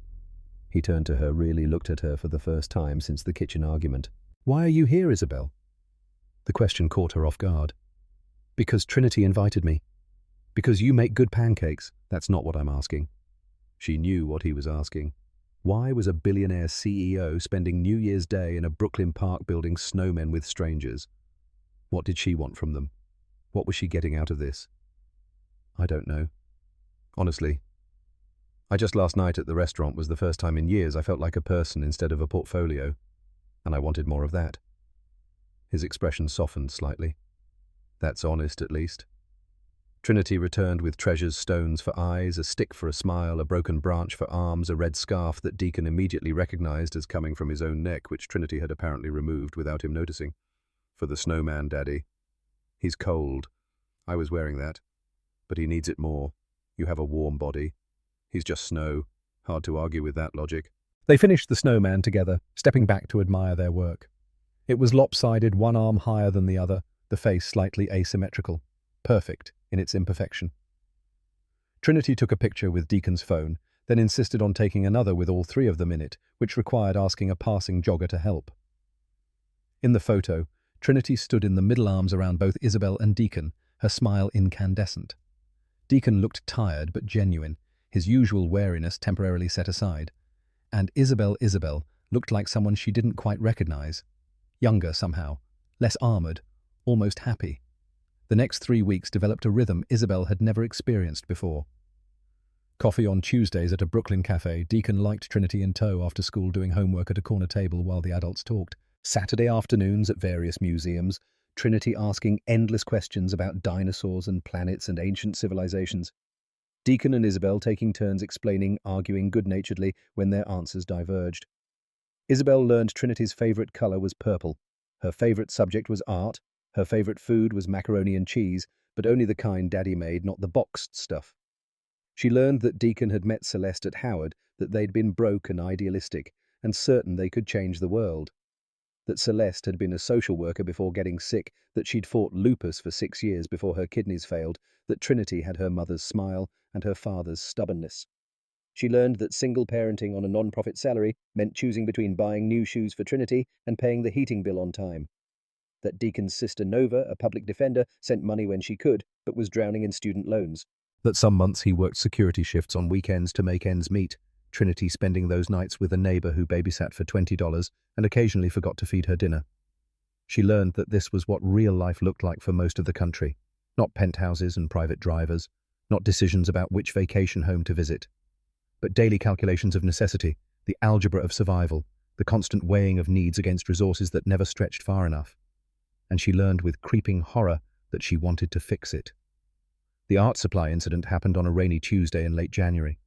He turned to her, really looked at her for the first time since the kitchen argument. Why are you here, Isabel? The question caught her off guard. Because Trinity invited me. Because you make good pancakes. That's not what I'm asking. She knew what he was asking. Why was a billionaire CEO spending New Year's Day in a Brooklyn park building snowmen with strangers? What did she want from them? What was she getting out of this? I don't know. Honestly. Just last night at the restaurant was the first time in years I felt like a person instead of a portfolio, and I wanted more of that. His expression softened slightly. That's honest, at least. Trinity returned with treasures, stones for eyes, a stick for a smile, a broken branch for arms, a red scarf that Deacon immediately recognized as coming from his own neck, which Trinity had apparently removed without him noticing. For the snowman, Daddy. He's cold. I was wearing that. But he needs it more. You have a warm body. He's just snow. Hard to argue with that logic. They finished the snowman together, stepping back to admire their work. It was lopsided, one arm higher than the other, the face slightly asymmetrical. Perfect in its imperfection. Trinity took a picture with Deacon's phone, then insisted on taking another with all three of them in it, which required asking a passing jogger to help. In the photo, Trinity stood in the middle, arms around both Isabel and Deacon, her smile incandescent. Deacon looked tired but genuine, his usual wariness temporarily set aside. And Isabel looked like someone she didn't quite recognize. Younger somehow, less armored, almost happy. The next 3 weeks developed a rhythm Isabel had never experienced before. Coffee on Tuesdays at a Brooklyn cafe, Deacon liked Trinity in tow after school doing homework at a corner table while the adults talked. Saturday afternoons at various museums, Trinity asking endless questions about dinosaurs and planets and ancient civilizations. Deacon and Isabel taking turns explaining, arguing good-naturedly when their answers diverged. Isabel learned Trinity's favorite color was purple. Her favorite subject was art. Her favorite food was macaroni and cheese, but only the kind Daddy made, not the boxed stuff. She learned that Deacon had met Celeste at Howard, that they'd been broke and idealistic, and certain they could change the world. That Celeste had been a social worker before getting sick, that she'd fought lupus for 6 years before her kidneys failed, that Trinity had her mother's smile and her father's stubbornness. She learned that single parenting on a non-profit salary meant choosing between buying new shoes for Trinity and paying the heating bill on time. That Deacon's sister Nova, a public defender, sent money when she could, but was drowning in student loans. That some months he worked security shifts on weekends to make ends meet, Trinity spending those nights with a neighbor who babysat for $20 and occasionally forgot to feed her dinner. She learned that this was what real life looked like for most of the country, not penthouses and private drivers, not decisions about which vacation home to visit, but daily calculations of necessity, the algebra of survival, the constant weighing of needs against resources that never stretched far enough. and she learned with creeping horror that she wanted to fix it. The art supply incident happened on a rainy Tuesday in late January.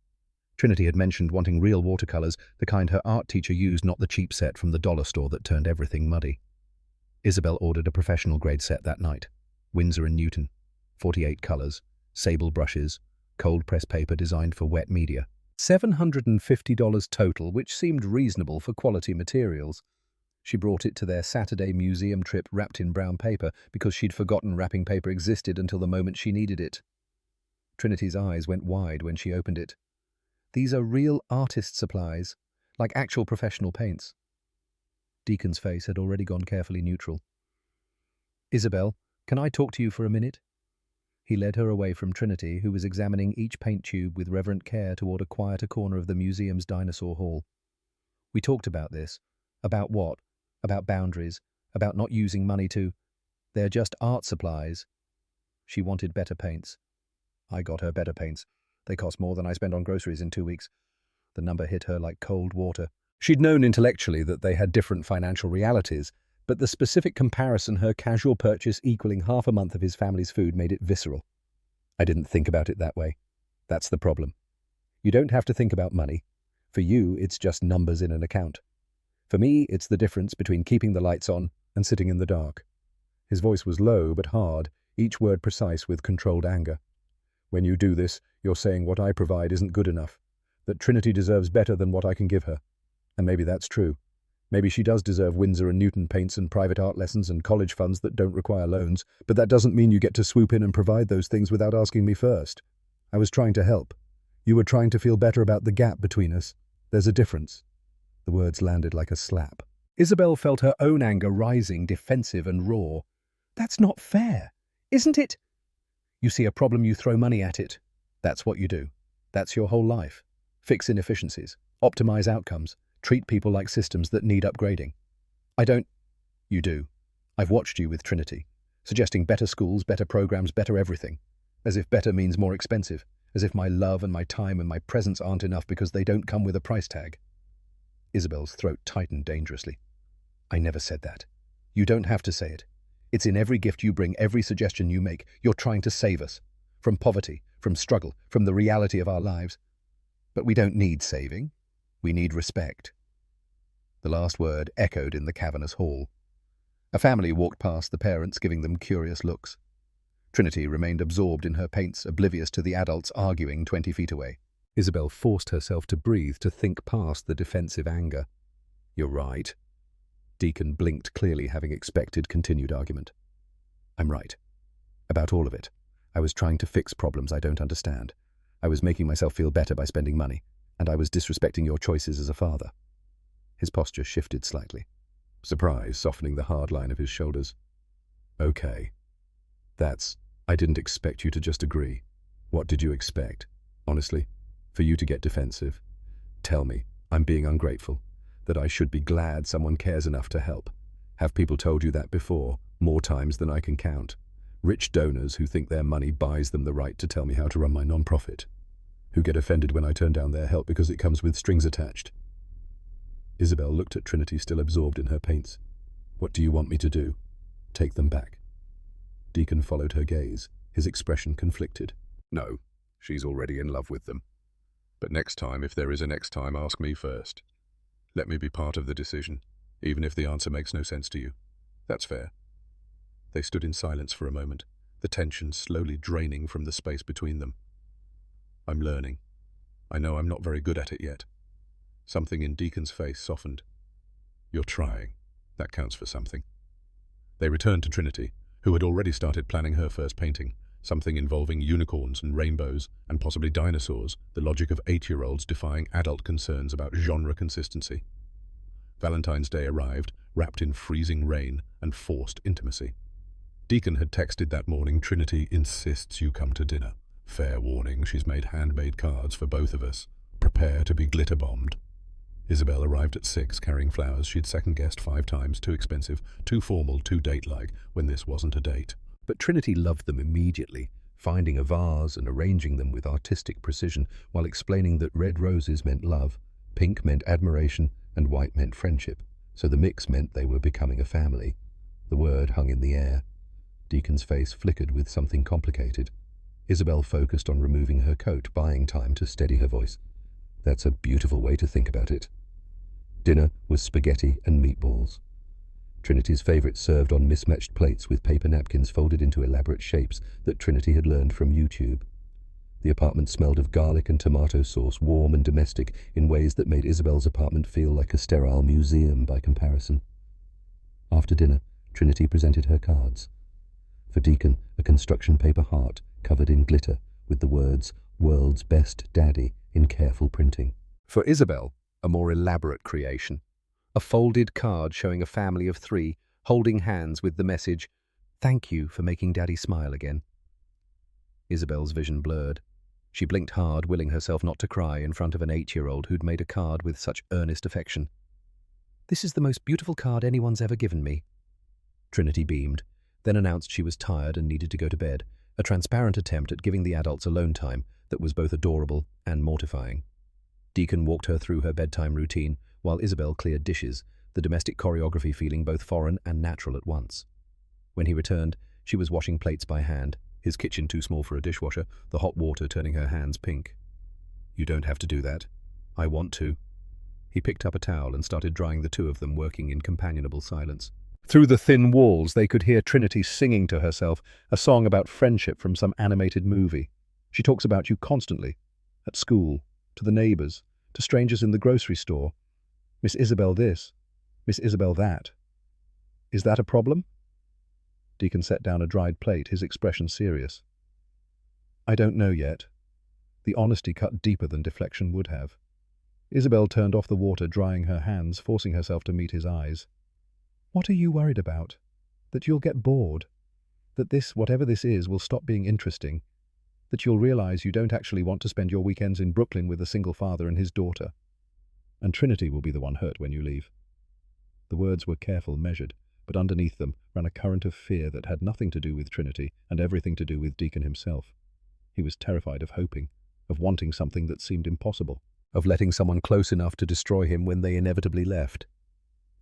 Trinity had mentioned wanting real watercolors, the kind her art teacher used, not the cheap set from the dollar store that turned everything muddy. Isabel ordered a professional-grade set that night. Winsor & Newton, 48 colors, sable brushes, cold-press paper designed for wet media. $750 total, which seemed reasonable for quality materials. She brought it to their Saturday museum trip wrapped in brown paper because she'd forgotten wrapping paper existed until the moment she needed it. Trinity's eyes went wide when she opened it. These are real artist supplies, like actual professional paints. Deacon's face had already gone carefully neutral. Isabel, can I talk to you for a minute? He led her away from Trinity, who was examining each paint tube with reverent care toward a quieter corner of the museum's dinosaur hall. We talked about this. About what? About boundaries. About not using money to... They're just art supplies. She wanted better paints. I got her better paints. They cost more than I spend on groceries in 2 weeks. The number hit her like cold water. She'd known intellectually that they had different financial realities, but the specific comparison, her casual purchase equaling half a month of his family's food, made it visceral. I didn't think about it that way. That's the problem. You don't have to think about money. For you, it's just numbers in an account. For me, it's the difference between keeping the lights on and sitting in the dark. His voice was low but hard, each word precise with controlled anger. When you do this, you're saying what I provide isn't good enough, that Trinity deserves better than what I can give her. And maybe that's true. Maybe she does deserve Winsor & Newton paints and private art lessons and college funds that don't require loans, but that doesn't mean you get to swoop in and provide those things without asking me first. I was trying to help. You were trying to feel better about the gap between us. There's a difference. The words landed like a slap. Isabel felt her own anger rising, defensive and raw. That's not fair, isn't it? You see a problem, you throw money at it. That's what you do. That's your whole life. Fix inefficiencies, optimize outcomes, treat people like systems that need upgrading. I don't... You do. I've watched you with Trinity, suggesting better schools, better programs, better everything. As if better means more expensive. As if my love and my time and my presence aren't enough because they don't come with a price tag. Isabel's throat tightened dangerously. I never said that. You don't have to say it. It's in every gift you bring, every suggestion you make. You're trying to save us. From poverty, from struggle, from the reality of our lives. But we don't need saving. We need respect. The last word echoed in the cavernous hall. A family walked past, the parents giving them curious looks. Trinity remained absorbed in her paints, oblivious to the adults arguing 20 feet away. Isabel forced herself to breathe, to think past the defensive anger. You're right. Deacon blinked clearly, having expected continued argument. I'm right. About all of it. I was trying to fix problems I don't understand. I was making myself feel better by spending money, and I was disrespecting your choices as a father. His posture shifted slightly, surprise softening the hard line of his shoulders. Okay. I didn't expect you to just agree. What did you expect? Honestly? For you to get defensive? Tell me, I'm being ungrateful, that I should be glad someone cares enough to help. Have people told you that before, more times than I can count? Rich donors who think their money buys them the right to tell me how to run my non-profit, who get offended when I turn down their help because it comes with strings attached. Isabel looked at Trinity, still absorbed in her paints. What do you want me to do? Take them back? Deacon followed her gaze, his expression conflicted. No, she's already in love with them. But next time, if there is a next time, ask me first. Let me be part of the decision, even if the answer makes no sense to you. That's fair. They stood in silence for a moment, the tension slowly draining from the space between them. I'm learning. I know I'm not very good at it yet. Something in Deacon's face softened. You're trying. That counts for something. They returned to Trinity, who had already started planning her first painting, something involving unicorns and rainbows and possibly dinosaurs, the logic of 8-year-olds defying adult concerns about genre consistency. Valentine's Day arrived, wrapped in freezing rain and forced intimacy. Deacon had texted that morning, Trinity insists you come to dinner. Fair warning, she's made handmade cards for both of us. Prepare to be glitter-bombed. Isabel arrived at 6, carrying flowers she'd second-guessed 5 times, too expensive, too formal, too date-like, when this wasn't a date. But Trinity loved them immediately, finding a vase and arranging them with artistic precision while explaining that red roses meant love, pink meant admiration, and white meant friendship, so the mix meant they were becoming a family. The word hung in the air. Deacon's face flickered with something complicated. Isabel focused on removing her coat, buying time to steady her voice. That's a beautiful way to think about it. Dinner was spaghetti and meatballs. Trinity's favourite served on mismatched plates with paper napkins folded into elaborate shapes that Trinity had learned from YouTube. The apartment smelled of garlic and tomato sauce, warm and domestic, in ways that made Isabel's apartment feel like a sterile museum by comparison. After dinner, Trinity presented her cards. For Deacon, a construction paper heart covered in glitter with the words, "World's Best Daddy," in careful printing. For Isabel, a more elaborate creation. A folded card showing a family of 3 holding hands with the message, "Thank you for making Daddy smile again." Isabel's vision blurred. She blinked hard, willing herself not to cry in front of an 8-year-old who'd made a card with such earnest affection. "This is the most beautiful card anyone's ever given me." Trinity beamed, then announced she was tired and needed to go to bed, a transparent attempt at giving the adults alone time that was both adorable and mortifying. Deacon walked her through her bedtime routine, while Isabel cleared dishes, the domestic choreography feeling both foreign and natural at once. When he returned, she was washing plates by hand, his kitchen too small for a dishwasher, the hot water turning her hands pink. "You don't have to do that. I want to." He picked up a towel and started drying the two of them, working in companionable silence. Through the thin walls, they could hear Trinity singing to herself, a song about friendship from some animated movie. "She talks about you constantly. At school, to the neighbors, to strangers in the grocery store. Miss Isabel this, Miss Isabel that. Is that a problem?" Deacon set down a dried plate, his expression serious. "I don't know yet." The honesty cut deeper than deflection would have. Isabel turned off the water, drying her hands, forcing herself to meet his eyes. "What are you worried about? That you'll get bored? That this, whatever this is, will stop being interesting? That you'll realize you don't actually want to spend your weekends in Brooklyn with a single father and his daughter? And Trinity will be the one hurt when you leave." The words were careful, measured, but underneath them ran a current of fear that had nothing to do with Trinity and everything to do with Deacon himself. He was terrified of hoping, of wanting something that seemed impossible, of letting someone close enough to destroy him when they inevitably left.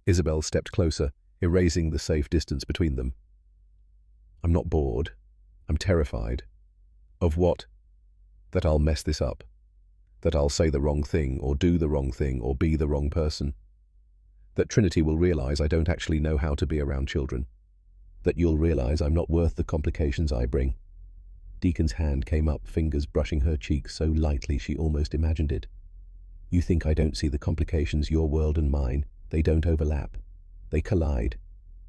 Isabel stepped closer, erasing the safe distance between them. "I'm not bored. I'm terrified." "Of what?" "That I'll mess this up. That I'll say the wrong thing, or do the wrong thing, or be the wrong person. That Trinity will realize I don't actually know how to be around children. That you'll realize I'm not worth the complications I bring." Deacon's hand came up, fingers brushing her cheek so lightly she almost imagined it. "You think I don't see the complications, your world and mine? They don't overlap. They collide.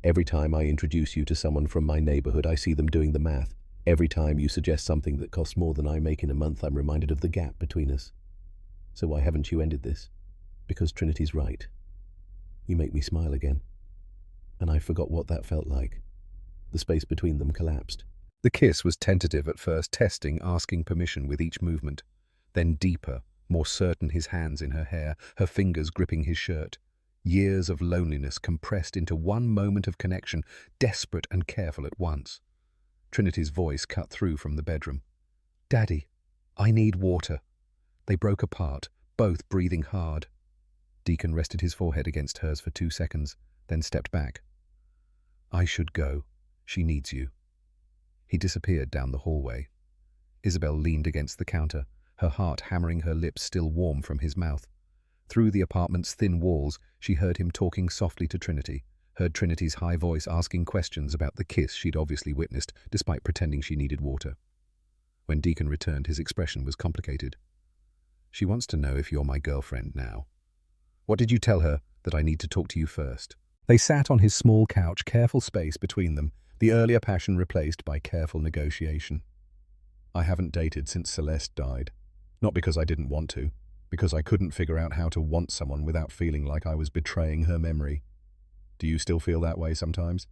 Every time I introduce you to someone from my neighborhood, I see them doing the math. Every time you suggest something that costs more than I make in a month, I'm reminded of the gap between us. So why haven't you ended this? Because Trinity's right. You make me smile again. And I forgot what that felt like." The space between them collapsed. The kiss was tentative at first, testing, asking permission with each movement. Then deeper, more certain, his hands in her hair, her fingers gripping his shirt. Years of loneliness compressed into one moment of connection, desperate and careful at once. Trinity's voice cut through from the bedroom. "Daddy, I need water." They broke apart, both breathing hard. Deacon rested his forehead against hers for 2 seconds, then stepped back. "I should go. She needs you." He disappeared down the hallway. Isabel leaned against the counter, her heart hammering, her lips still warm from his mouth. Through the apartment's thin walls, she heard him talking softly to Trinity, heard Trinity's high voice asking questions about the kiss she'd obviously witnessed, despite pretending she needed water. When Deacon returned, his expression was complicated. "She wants to know if you're my girlfriend now." "What did you tell her? That I need to talk to you first?" They sat on his small couch, careful space between them, the earlier passion replaced by careful negotiation. "I haven't dated since Celeste died. Not because I didn't want to, because I couldn't figure out how to want someone without feeling like I was betraying her memory. Do you still feel that way sometimes?"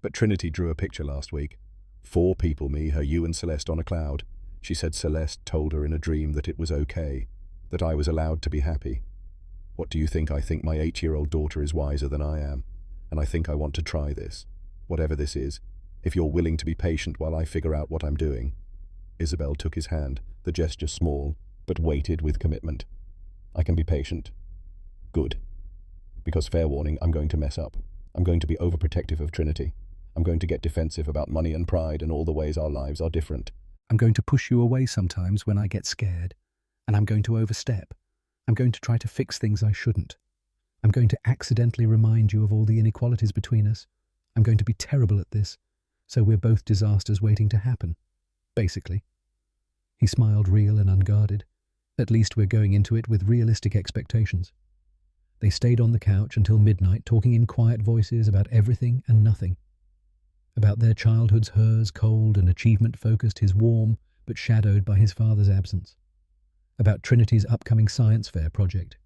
But Trinity drew a picture last week. 4 people, me, her, you and Celeste on a cloud. She said Celeste told her in a dream that it was okay, that I was allowed to be happy. What do you think? I think my 8-year-old daughter is wiser than I am, and I think I want to try this, whatever this is, if you're willing to be patient while I figure out what I'm doing." Isabel took his hand, the gesture small, but weighted with commitment. "I can be patient." "Good. Because fair warning, I'm going to mess up. I'm going to be overprotective of Trinity. I'm going to get defensive about money and pride and all the ways our lives are different. I'm going to push you away sometimes when I get scared, and I'm going to overstep. I'm going to try to fix things I shouldn't. I'm going to accidentally remind you of all the inequalities between us. I'm going to be terrible at this, so we're both disasters waiting to happen, basically. He smiled, real and unguarded. At least we're going into it with realistic expectations. They stayed on the couch until midnight, talking in quiet voices about everything and nothing. About their childhoods, hers, cold and achievement-focused, his warm, but shadowed by his father's absence. About Trinity's upcoming science fair project.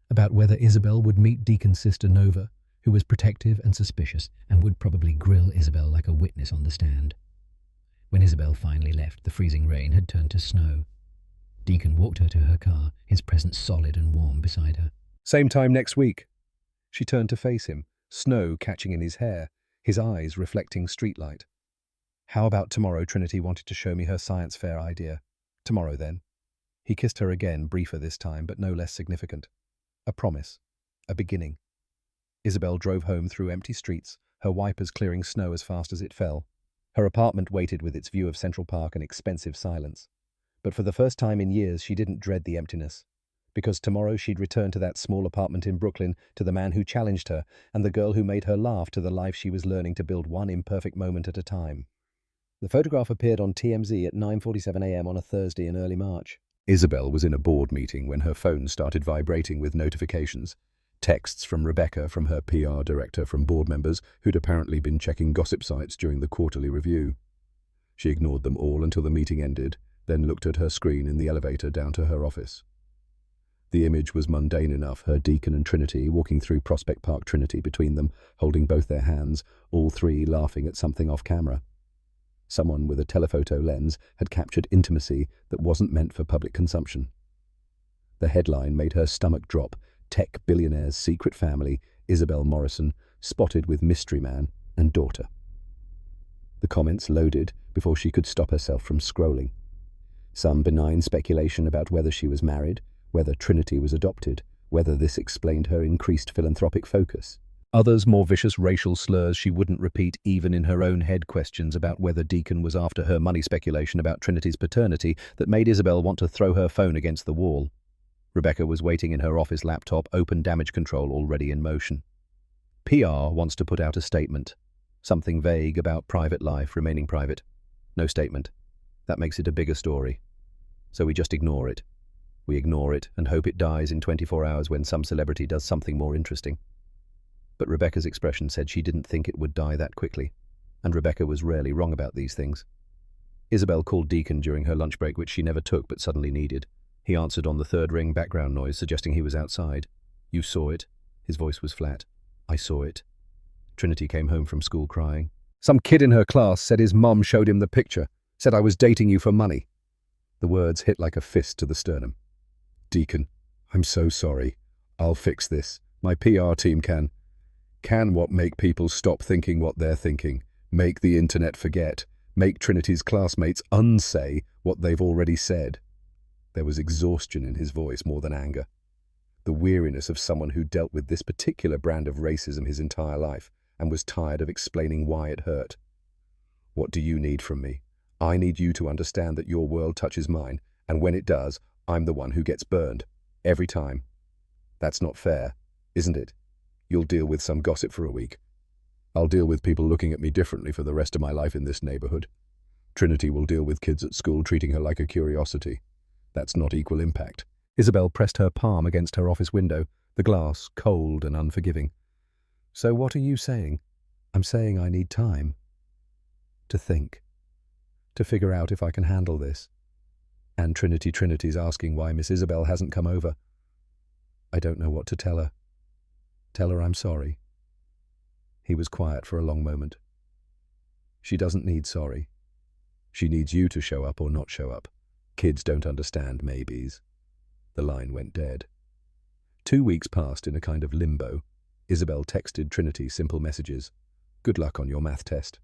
About whether Isabel would meet Deacon's sister Nova, who was protective and suspicious, and would probably grill Isabel like a witness on the stand. When Isabel finally left, the freezing rain had turned to snow. Deacon walked her to her car, his presence solid and warm beside her. Same time next week. She turned to face him, snow catching in his hair, his eyes reflecting streetlight. How about tomorrow? Trinity wanted to show me her science fair idea. Tomorrow, then. He kissed her again, briefer this time, but no less significant. A promise. A beginning. Isabel drove home through empty streets, her wipers clearing snow as fast as it fell. Her apartment waited with its view of Central Park and expensive silence. But for the first time in years, she didn't dread the emptiness. Because tomorrow she'd return to that small apartment in Brooklyn, to the man who challenged her, and the girl who made her laugh, to the life she was learning to build one imperfect moment at a time. The photograph appeared on TMZ at 9:47 a.m. on a Thursday in early March. Isabel was in a board meeting when her phone started vibrating with notifications. Texts from Rebecca, from her PR director, from board members who'd apparently been checking gossip sites during the quarterly review. She ignored them all until the meeting ended, then looked at her screen in the elevator down to her office. The image was mundane enough, her Deacon and Trinity walking through Prospect Park, Trinity between them, holding both their hands, all three laughing at something off camera. Someone with a telephoto lens had captured intimacy that wasn't meant for public consumption. The headline made her stomach drop. Tech billionaire's secret family, Isabel Morrison, spotted with mystery man and daughter. The comments loaded before she could stop herself from scrolling. Some benign speculation about whether she was married, whether Trinity was adopted, whether this explained her increased philanthropic focus. Others more vicious racial slurs she wouldn't repeat even in her own head, questions about whether Deacon was after her, money speculation about Trinity's paternity that made Isabel want to throw her phone against the wall. Rebecca was waiting in her office laptop, open damage control already in motion. PR wants to put out a statement. Something vague about private life remaining private. No statement. That makes it a bigger story. So we just ignore it. We ignore it and hope it dies in 24 hours when some celebrity does something more interesting. But Rebecca's expression said she didn't think it would die that quickly. And Rebecca was rarely wrong about these things. Isabel called Deacon during her lunch break, which she never took but suddenly needed. He answered on the third ring, background noise suggesting he was outside. You saw it? His voice was flat. I saw it. Trinity came home from school crying. Some kid in her class said his mom showed him the picture, said I was dating you for money. The words hit like a fist to the sternum. Deacon, I'm so sorry. I'll fix this. My PR team can what make people stop thinking what they're thinking, make the internet forget, make Trinity's classmates unsay what they've already said. There was exhaustion in his voice more than anger. The weariness of someone who dealt with this particular brand of racism his entire life and was tired of explaining why it hurt. What do you need from me? I need you to understand that your world touches mine, and when it does, I'm the one who gets burned. Every time. That's not fair, isn't it? You'll deal with some gossip for a week. I'll deal with people looking at me differently for the rest of my life in this neighborhood. Trinity will deal with kids at school treating her like a curiosity. That's not equal impact. Isabel pressed her palm against her office window, the glass cold and unforgiving. So what are you saying? I'm saying I need time. To think. To figure out if I can handle this. And Trinity's asking why Miss Isabel hasn't come over. I don't know what to tell her. Tell her I'm sorry. He was quiet for a long moment. She doesn't need sorry. She needs you to show up or not show up. Kids don't understand maybes. The line went dead. 2 weeks passed in a kind of limbo. Isabel texted Trinity simple messages. Good luck on your math test.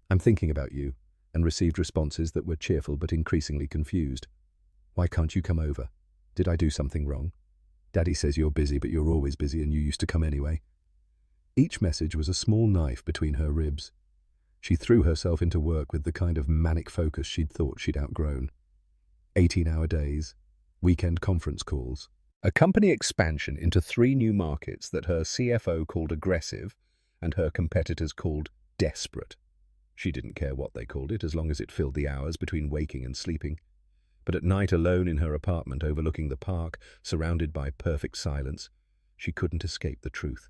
I'm thinking about you, and received responses that were cheerful but increasingly confused. Why can't you come over? Did I do something wrong? Daddy says you're busy, but you're always busy and you used to come anyway. Each message was a small knife between her ribs. She threw herself into work with the kind of manic focus she'd thought she'd outgrown. 18-hour days, weekend conference calls, a company expansion into 3 new markets that her CFO called aggressive and her competitors called desperate. She didn't care what they called it as long as it filled the hours between waking and sleeping. But at night, alone in her apartment overlooking the park, surrounded by perfect silence, she couldn't escape the truth.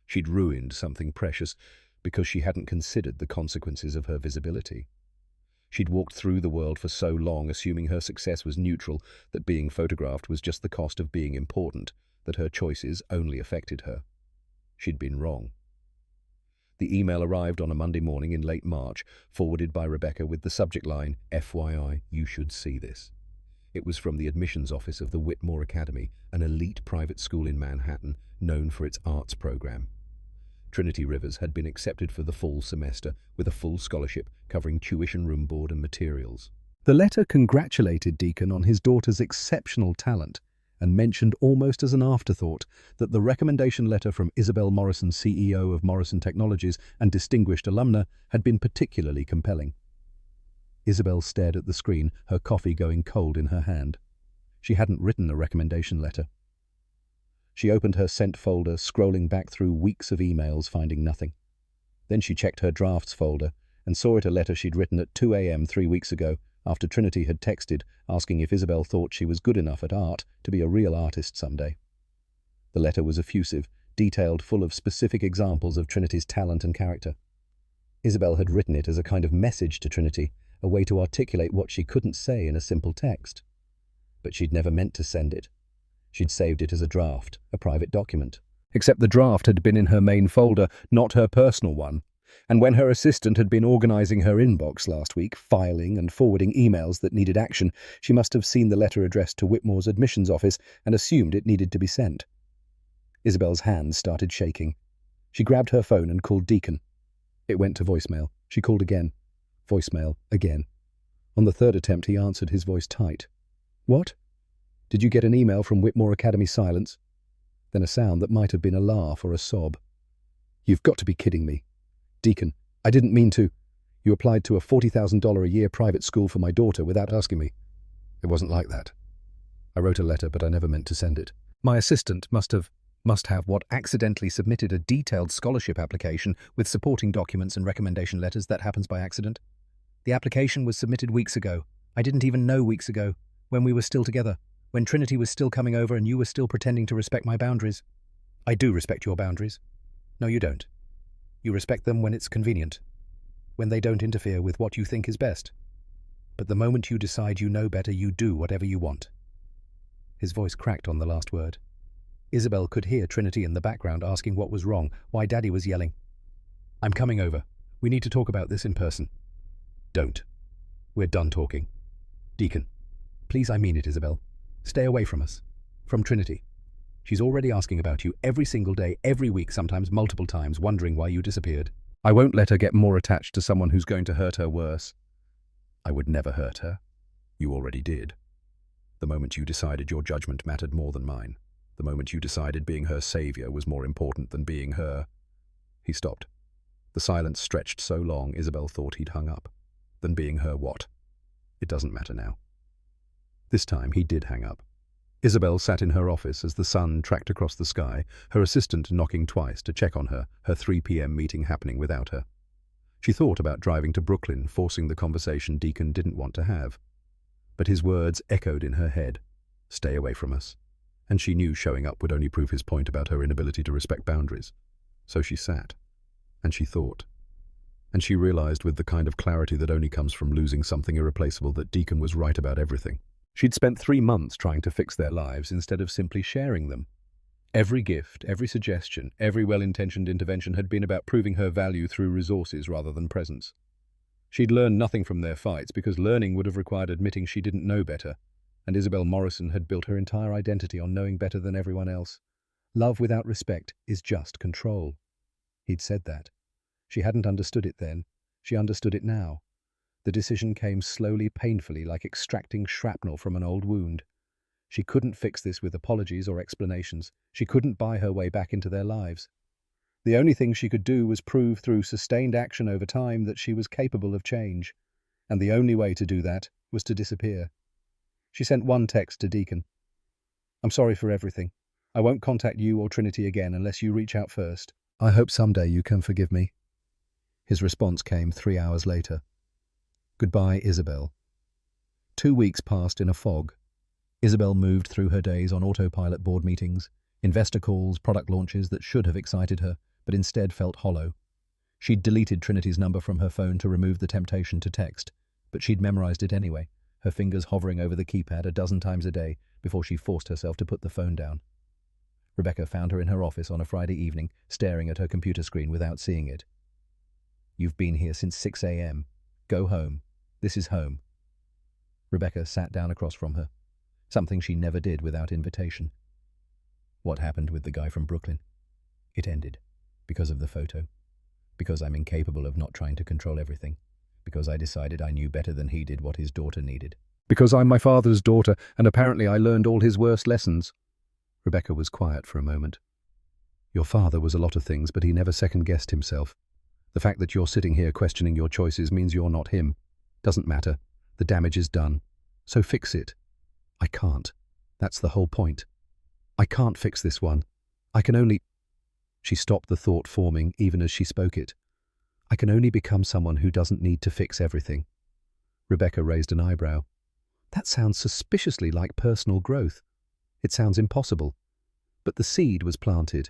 She'd ruined something precious because she hadn't considered the consequences of her visibility. She'd walked through the world for so long, assuming her success was neutral, that being photographed was just the cost of being important, that her choices only affected her. She'd been wrong. The email arrived on a Monday morning in late March, forwarded by Rebecca with the subject line, "FYI, you should see this." It was from the admissions office of the Whitmore Academy, an elite private school in Manhattan known for its arts program. Trinity Rivers had been accepted for the fall semester with a full scholarship covering tuition, room board and materials. The letter congratulated Deacon on his daughter's exceptional talent and mentioned almost as an afterthought that the recommendation letter from Isabel Morrison, CEO of Morrison Technologies and distinguished alumna, had been particularly compelling. Isabel stared at the screen, her coffee going cold in her hand. She hadn't written a recommendation letter. She opened her sent folder, scrolling back through weeks of emails, finding nothing. Then she checked her drafts folder and saw it a letter she'd written at 2 a.m. 3 weeks ago, after Trinity had texted, asking if Isabel thought she was good enough at art to be a real artist someday. The letter was effusive, detailed, full of specific examples of Trinity's talent and character. Isabel had written it as a kind of message to Trinity, a way to articulate what she couldn't say in a simple text. But she'd never meant to send it. She'd saved it as a draft, a private document. Except the draft had been in her main folder, not her personal one. And when her assistant had been organizing her inbox last week, filing and forwarding emails that needed action, she must have seen the letter addressed to Whitmore's admissions office and assumed it needed to be sent. Isabel's hands started shaking. She grabbed her phone and called Deacon. It went to voicemail. She called again. Voicemail again. On the 3rd attempt, he answered, his voice tight. "What? Did you get an email from Whitmore Academy?" Silence. Then a sound that might have been a laugh or a sob. "You've got to be kidding me. Deacon, I didn't mean to. You applied to a $40,000 a year private school for my daughter without asking me." "It wasn't like that. I wrote a letter, but I never meant to send it. My assistant must have what accidentally submitted a detailed scholarship application with supporting documents and recommendation letters. That happens by accident. The application was submitted weeks ago. I didn't even know weeks ago, when we were still together, when Trinity was still coming over and you were still pretending to respect my boundaries." "I do respect your boundaries." "No, you don't. You respect them when it's convenient, when they don't interfere with what you think is best. But the moment you decide you know better, you do whatever you want." His voice cracked on the last word. Isabel could hear Trinity in the background asking what was wrong, why Daddy was yelling. "I'm coming over. We need to talk about this in person." "Don't. We're done talking." "Deacon, please, I mean it, Isabel. Stay away from us. From Trinity. She's already asking about you every single day, every week, sometimes multiple times, wondering why you disappeared." "I won't let her get more attached to someone who's going to hurt her worse." "I would never hurt her. You already did. The moment you decided your judgment mattered more than mine. The moment you decided being her savior was more important than being her." He stopped. The silence stretched so long, Isabel thought he'd hung up. "Than being her what? It doesn't matter now." This time he did hang up. Isabel sat in her office as the sun tracked across the sky, her assistant knocking twice to check on her, her 3 p.m. meeting happening without her. She thought about driving to Brooklyn, forcing the conversation Deacon didn't want to have. But his words echoed in her head. "Stay away from us." And she knew showing up would only prove his point about her inability to respect boundaries. So she sat. And she thought. And she realized with the kind of clarity that only comes from losing something irreplaceable that Deacon was right about everything. She'd spent 3 months trying to fix their lives instead of simply sharing them. Every gift, every suggestion, every well-intentioned intervention had been about proving her value through resources rather than presence. She'd learned nothing from their fights because learning would have required admitting she didn't know better, and Isabel Morrison had built her entire identity on knowing better than everyone else. Love without respect is just control. He'd said that. She hadn't understood it then. She understood it now. The decision came slowly, painfully, like extracting shrapnel from an old wound. She couldn't fix this with apologies or explanations. She couldn't buy her way back into their lives. The only thing she could do was prove through sustained action over time that she was capable of change, and the only way to do that was to disappear. She sent one text to Deacon. "I'm sorry for everything. I won't contact you or Trinity again unless you reach out first. I hope someday you can forgive me." His response came 3 hours later. "Goodbye, Isabel." 2 weeks passed in a fog. Isabel moved through her days on autopilot: board meetings, investor calls, product launches that should have excited her, but instead felt hollow. She'd deleted Trinity's number from her phone to remove the temptation to text, but she'd memorized it anyway, her fingers hovering over the keypad a dozen times a day before she forced herself to put the phone down. Rebecca found her in her office on a Friday evening, staring at her computer screen without seeing it. "You've been here since 6 a.m. Go home. This is home." Rebecca sat down across from her, something she never did without invitation. "What happened with the guy from Brooklyn? It ended. Because of the photo. Because I'm incapable of not trying to control everything. Because I decided I knew better than he did what his daughter needed. Because I'm my father's daughter, and apparently I learned all his worst lessons." Rebecca was quiet for a moment. "Your father was a lot of things, but he never second-guessed himself. The fact that you're sitting here questioning your choices means you're not him. Doesn't matter. The damage is done. So fix it." "I can't. That's the whole point. I can't fix this one. I can only—" She stopped the thought forming even as she spoke it. "I can only become someone who doesn't need to fix everything." Rebecca raised an eyebrow. "That sounds suspiciously like personal growth. It sounds impossible." But the seed was planted.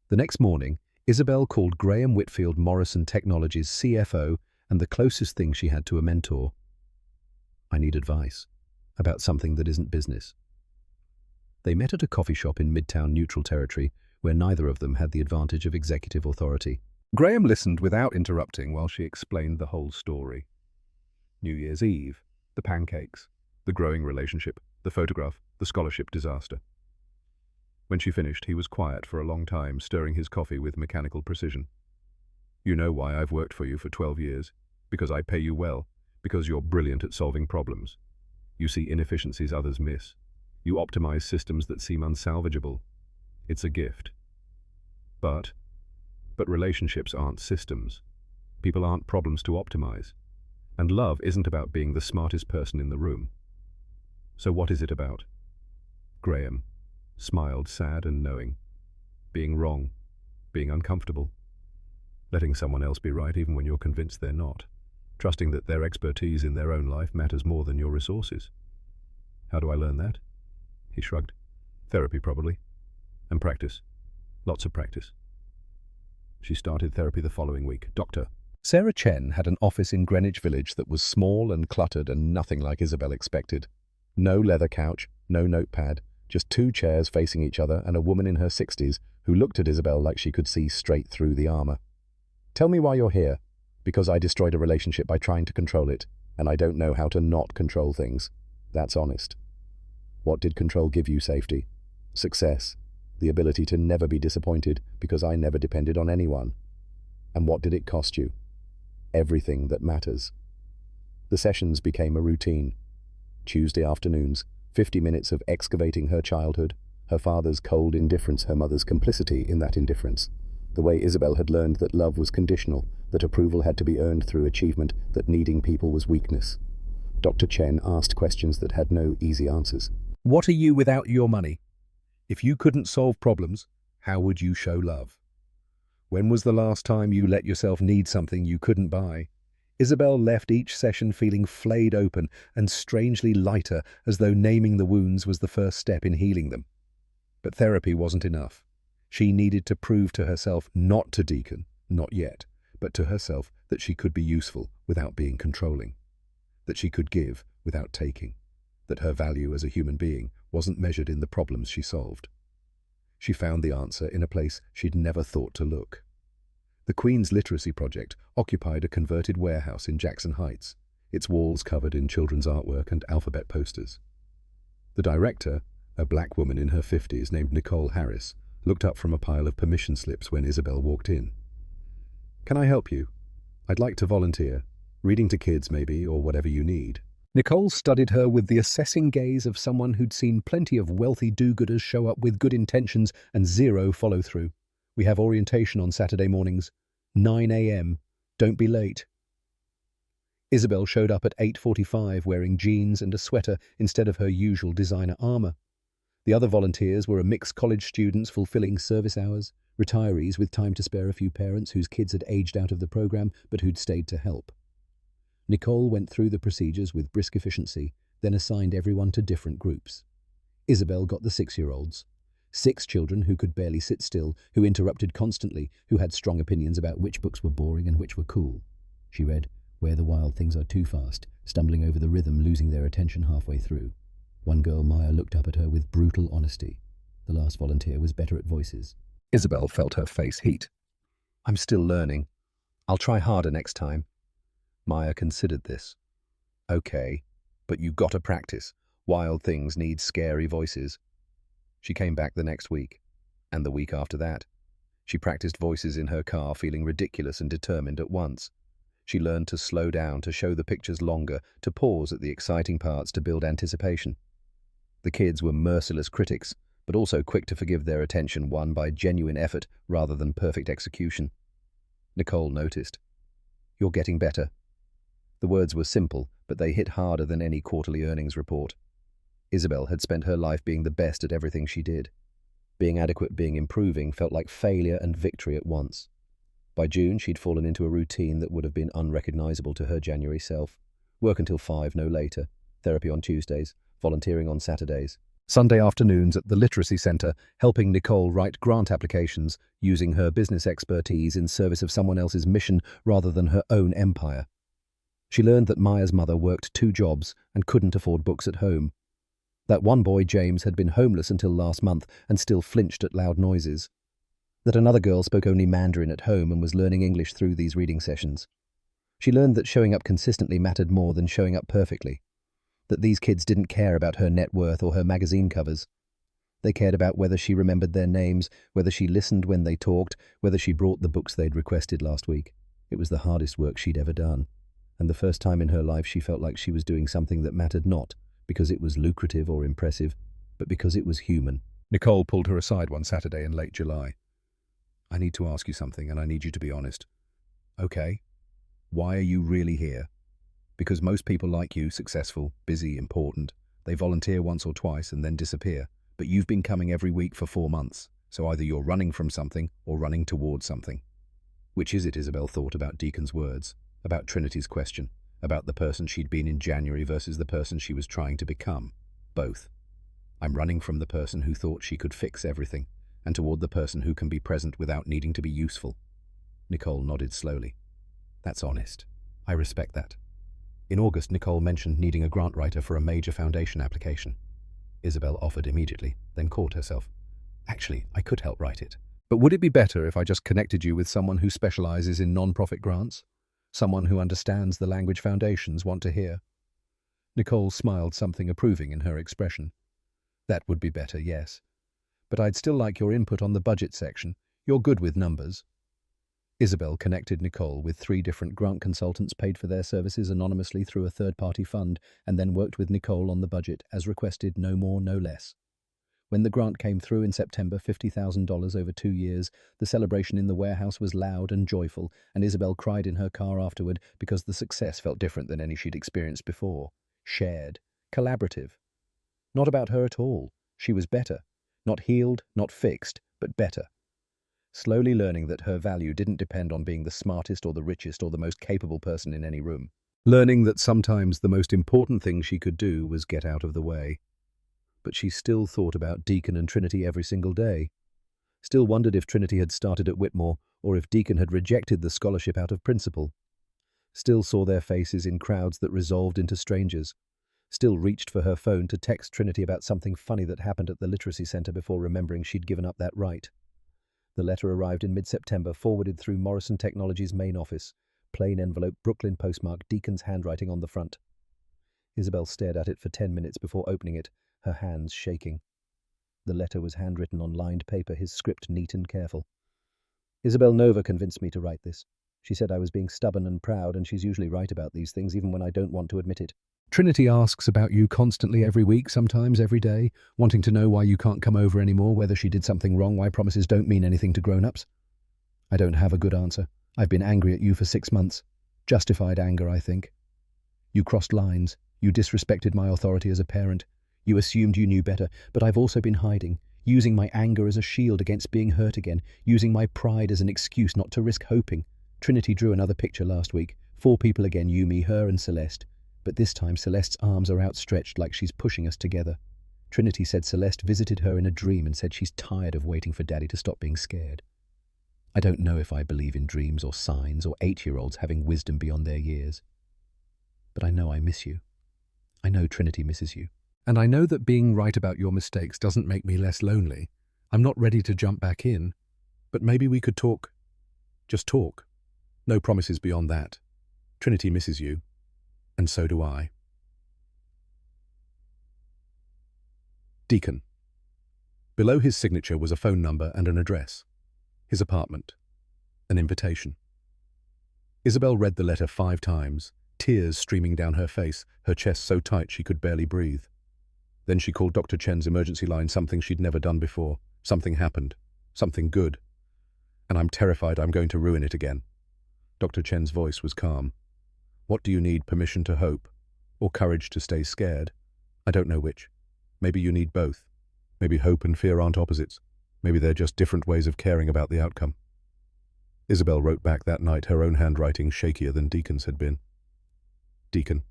The next morning, Isabel called Graham Whitfield Morrison Technologies' CFO and the closest thing she had to a mentor. "I need advice about something that isn't business." They met at a coffee shop in Midtown Neutral Territory, where neither of them had the advantage of executive authority. Graham listened without interrupting while she explained the whole story. New Year's Eve, the pancakes, the growing relationship, the photograph, the scholarship disaster. When she finished, he was quiet for a long time, stirring his coffee with mechanical precision. "You know why I've worked for you for 12 years? Because I pay you well. Because you're brilliant at solving problems. You see inefficiencies others miss. You optimize systems that seem unsalvageable. It's a gift. But relationships aren't systems. People aren't problems to optimize. And love isn't about being the smartest person in the room. So what is it about?" Graham smiled, sad and knowing. "Being wrong. Being uncomfortable. Letting someone else be right even when you're convinced they're not. Trusting that their expertise in their own life matters more than your resources." "How do I learn that?" He shrugged. "Therapy, probably. And practice. Lots of practice." She started therapy the following week. Dr. Sarah Chen had an office in Greenwich Village that was small and cluttered and nothing like Isabel expected. No leather couch, no notepad, just 2 chairs facing each other and a woman in her 60s who looked at Isabel like she could see straight through the armor. "Tell me why you're here." "Because I destroyed a relationship by trying to control it, and I don't know how to not control things." "That's honest." "What did control give you? Safety. Success. The ability to never be disappointed because I never depended on anyone." "And what did it cost you?" "Everything that matters." The sessions became a routine. Tuesday afternoons, 50 minutes of excavating her childhood, her father's cold indifference, her mother's complicity in that indifference, the way Isabel had learned that love was conditional, that approval had to be earned through achievement, that needing people was weakness. Dr. Chen asked questions that had no easy answers. "What are you without your money? If you couldn't solve problems, how would you show love? When was the last time you let yourself need something you couldn't buy?" Isabel left each session feeling flayed open and strangely lighter, as though naming the wounds was the first step in healing them. But therapy wasn't enough. She needed to prove to herself, not to Deacon, not yet, but to herself, that she could be useful without being controlling, that she could give without taking, that her value as a human being wasn't measured in the problems she solved. She found the answer in a place she'd never thought to look. The Queen's Literacy Project occupied a converted warehouse in Jackson Heights, its walls covered in children's artwork and alphabet posters. The director, a black woman in her 50s named Nicole Harris, looked up from a pile of permission slips when Isabel walked in. "Can I help you? I'd like to volunteer. Reading to kids, maybe, or whatever you need." Nicole studied her with the assessing gaze of someone who'd seen plenty of wealthy do-gooders show up with good intentions and zero follow-through. We have orientation on Saturday mornings, 9 a.m. Don't be late. Isabel showed up at 8:45 wearing jeans and a sweater instead of her usual designer armor. The other volunteers were a mixed college students fulfilling service hours, retirees with time to spare, a few parents whose kids had aged out of the program but who'd stayed to help. Nicole went through the procedures with brisk efficiency, then assigned everyone to different groups. Isabel got the 6-year-olds. 6 children who could barely sit still, who interrupted constantly, who had strong opinions about which books were boring and which were cool. She read Where the Wild Things Are Too Fast, stumbling over the rhythm, losing their attention halfway through. One girl, Maya, looked up at her with brutal honesty. The last volunteer was better at voices. Isabel felt her face heat. I'm still learning. I'll try harder next time. Maya considered this. Okay, but you gotta practice. Wild things need scary voices. She came back the next week, and the week after that. She practiced voices in her car, feeling ridiculous and determined at once. She learned to slow down, to show the pictures longer, to pause at the exciting parts, to build anticipation. The kids were merciless critics, but also quick to forgive their attention won by genuine effort rather than perfect execution. Nicole noticed. You're getting better. The words were simple, but they hit harder than any quarterly earnings report. Isabel had spent her life being the best at everything she did. Being adequate, being improving, felt like failure and victory at once. By June, she'd fallen into a routine that would have been unrecognizable to her January self. Work until 5, no later. Therapy on Tuesdays. Volunteering on Saturdays. Sunday afternoons at the Literacy Center, helping Nicole write grant applications, using her business expertise in service of someone else's mission rather than her own empire. She learned that Maya's mother worked 2 jobs and couldn't afford books at home. That one boy, James, had been homeless until last month and still flinched at loud noises. That another girl spoke only Mandarin at home and was learning English through these reading sessions. She learned that showing up consistently mattered more than showing up perfectly. That these kids didn't care about her net worth or her magazine covers. They cared about whether she remembered their names, whether she listened when they talked, whether she brought the books they'd requested last week. It was the hardest work she'd ever done, and the first time in her life she felt like she was doing something that mattered, not because it was lucrative or impressive, but because it was human. Nicole pulled her aside one Saturday in late July. I need to ask you something, and I need you to be honest. Okay, why are you really here? Because most people like you, successful, busy, important, they volunteer once or twice and then disappear. But you've been coming every week for 4 months, so either you're running from something or running towards something. Which is it? Isabel thought about Deacon's words, about Trinity's question, about the person she'd been in January versus the person she was trying to become. Both. I'm running from the person who thought she could fix everything, and toward the person who can be present without needing to be useful. Nicole nodded slowly. That's honest. I respect that. In August, Nicole mentioned needing a grant writer for a major foundation application. Isabel offered immediately, then caught herself. Actually, I could help write it. But would it be better if I just connected you with someone who specializes in non-profit grants? Someone who understands the language foundations want to hear? Nicole smiled, something approving in her expression. That would be better, yes. But I'd still like your input on the budget section. You're good with numbers. Isabel connected Nicole with 3 different grant consultants, paid for their services anonymously through a third-party fund, and then worked with Nicole on the budget as requested, no more, no less. When the grant came through in September, $50,000 over 2 years, the celebration in the warehouse was loud and joyful, and Isabel cried in her car afterward because the success felt different than any she'd experienced before. Shared. Collaborative. Not about her at all. She was better. Not healed, not fixed, but better. Slowly learning that her value didn't depend on being the smartest or the richest or the most capable person in any room. Learning that sometimes the most important thing she could do was get out of the way. But she still thought about Deacon and Trinity every single day. Still wondered if Trinity had started at Whitmore or if Deacon had rejected the scholarship out of principle. Still saw their faces in crowds that resolved into strangers. Still reached for her phone to text Trinity about something funny that happened at the Literacy Center before remembering she'd given up that right. The letter arrived in mid-September, forwarded through Morrison Technologies' main office. Plain envelope, Brooklyn postmark, Deacon's handwriting on the front. Isabel stared at it for 10 minutes before opening it, her hands shaking. The letter was handwritten on lined paper, his script neat and careful. Isabel Nova convinced me to write this. She said I was being stubborn and proud, and she's usually right about these things, even when I don't want to admit it. Trinity asks about you constantly every week, sometimes every day, wanting to know why you can't come over anymore, whether she did something wrong, why promises don't mean anything to grown-ups. I don't have a good answer. I've been angry at you for 6 months. Justified anger, I think. You crossed lines. You disrespected my authority as a parent. You assumed you knew better, but I've also been hiding, using my anger as a shield against being hurt again, using my pride as an excuse not to risk hoping. Trinity drew another picture last week. 4 people again, you, me, her and Celeste. But this time Celeste's arms are outstretched like she's pushing us together. Trinity said Celeste visited her in a dream and said she's tired of waiting for Daddy to stop being scared. I don't know if I believe in dreams or signs or 8-year-olds having wisdom beyond their years. But I know I miss you. I know Trinity misses you. And I know that being right about your mistakes doesn't make me less lonely. I'm not ready to jump back in, but maybe we could talk. Just talk. No promises beyond that. Trinity misses you, and so do I. Deacon. Below his signature was a phone number and an address. His apartment. An invitation. Isabel read the letter 5 times, tears streaming down her face, her chest so tight she could barely breathe. Then she called Dr. Chen's emergency line, something she'd never done before. Something happened. Something good. And I'm terrified I'm going to ruin it again. Dr. Chen's voice was calm. What do you need, permission to hope? Or courage to stay scared? I don't know which. Maybe you need both. Maybe hope and fear aren't opposites. Maybe they're just different ways of caring about the outcome. Isabel wrote back that night, her own handwriting shakier than Deacon's had been. Deacon,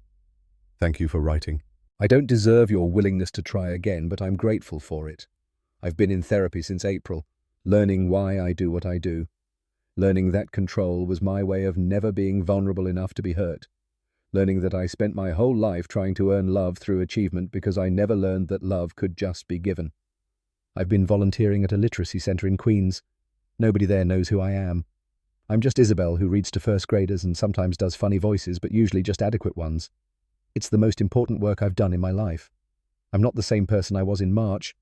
thank you for writing. I don't deserve your willingness to try again, but I'm grateful for it. I've been in therapy since April, learning why I do what I do. Learning that control was my way of never being vulnerable enough to be hurt. Learning that I spent my whole life trying to earn love through achievement because I never learned that love could just be given. I've been volunteering at a literacy centre in Queens. Nobody there knows who I am. I'm just Isabel who reads to first graders and sometimes does funny voices, but usually just adequate ones. It's the most important work I've done in my life. I'm not the same person I was in March.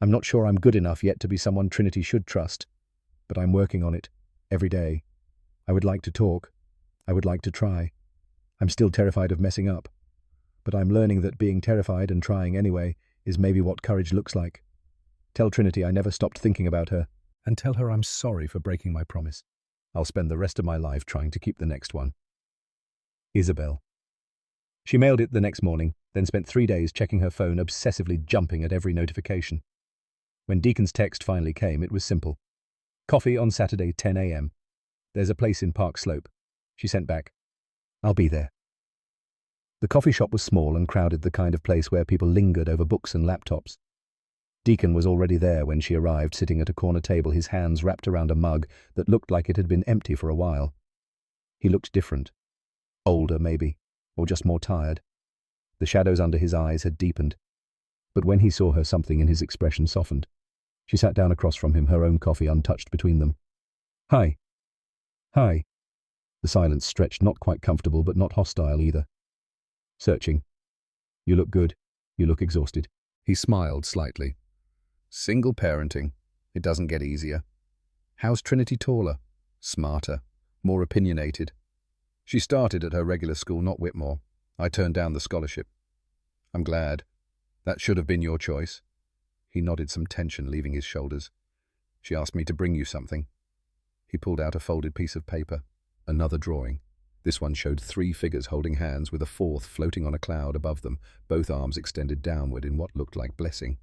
I'm not sure I'm good enough yet to be someone Trinity should trust. But I'm working on it, every day. I would like to talk. I would like to try. I'm still terrified of messing up. But I'm learning that being terrified and trying anyway is maybe what courage looks like. Tell Trinity I never stopped thinking about her, and tell her I'm sorry for breaking my promise. I'll spend the rest of my life trying to keep the next one. Isabel. She mailed it the next morning, then spent 3 days checking her phone, obsessively jumping at every notification. When Deacon's text finally came, it was simple. Coffee on Saturday, 10 a.m. There's a place in Park Slope. She sent back, I'll be there. The coffee shop was small and crowded, the kind of place where people lingered over books and laptops. Deacon was already there when she arrived, sitting at a corner table, his hands wrapped around a mug that looked like it had been empty for a while. He looked different. Older, maybe, or just more tired. The shadows under his eyes had deepened. But when he saw her, something in his expression softened. She sat down across from him, her own coffee untouched between them. Hi. Hi. The silence stretched, not quite comfortable, but not hostile either. Searching. You look good. You look exhausted. He smiled slightly. Single parenting. It doesn't get easier. How's Trinity taller? Smarter. More opinionated. She started at her regular school, not Whitmore. I turned down the scholarship. I'm glad. That should have been your choice. He nodded, some tension leaving his shoulders. She asked me to bring you something. He pulled out a folded piece of paper. Another drawing. This one showed 3 figures holding hands with a 4th floating on a cloud above them, both arms extended downward in what looked like blessing.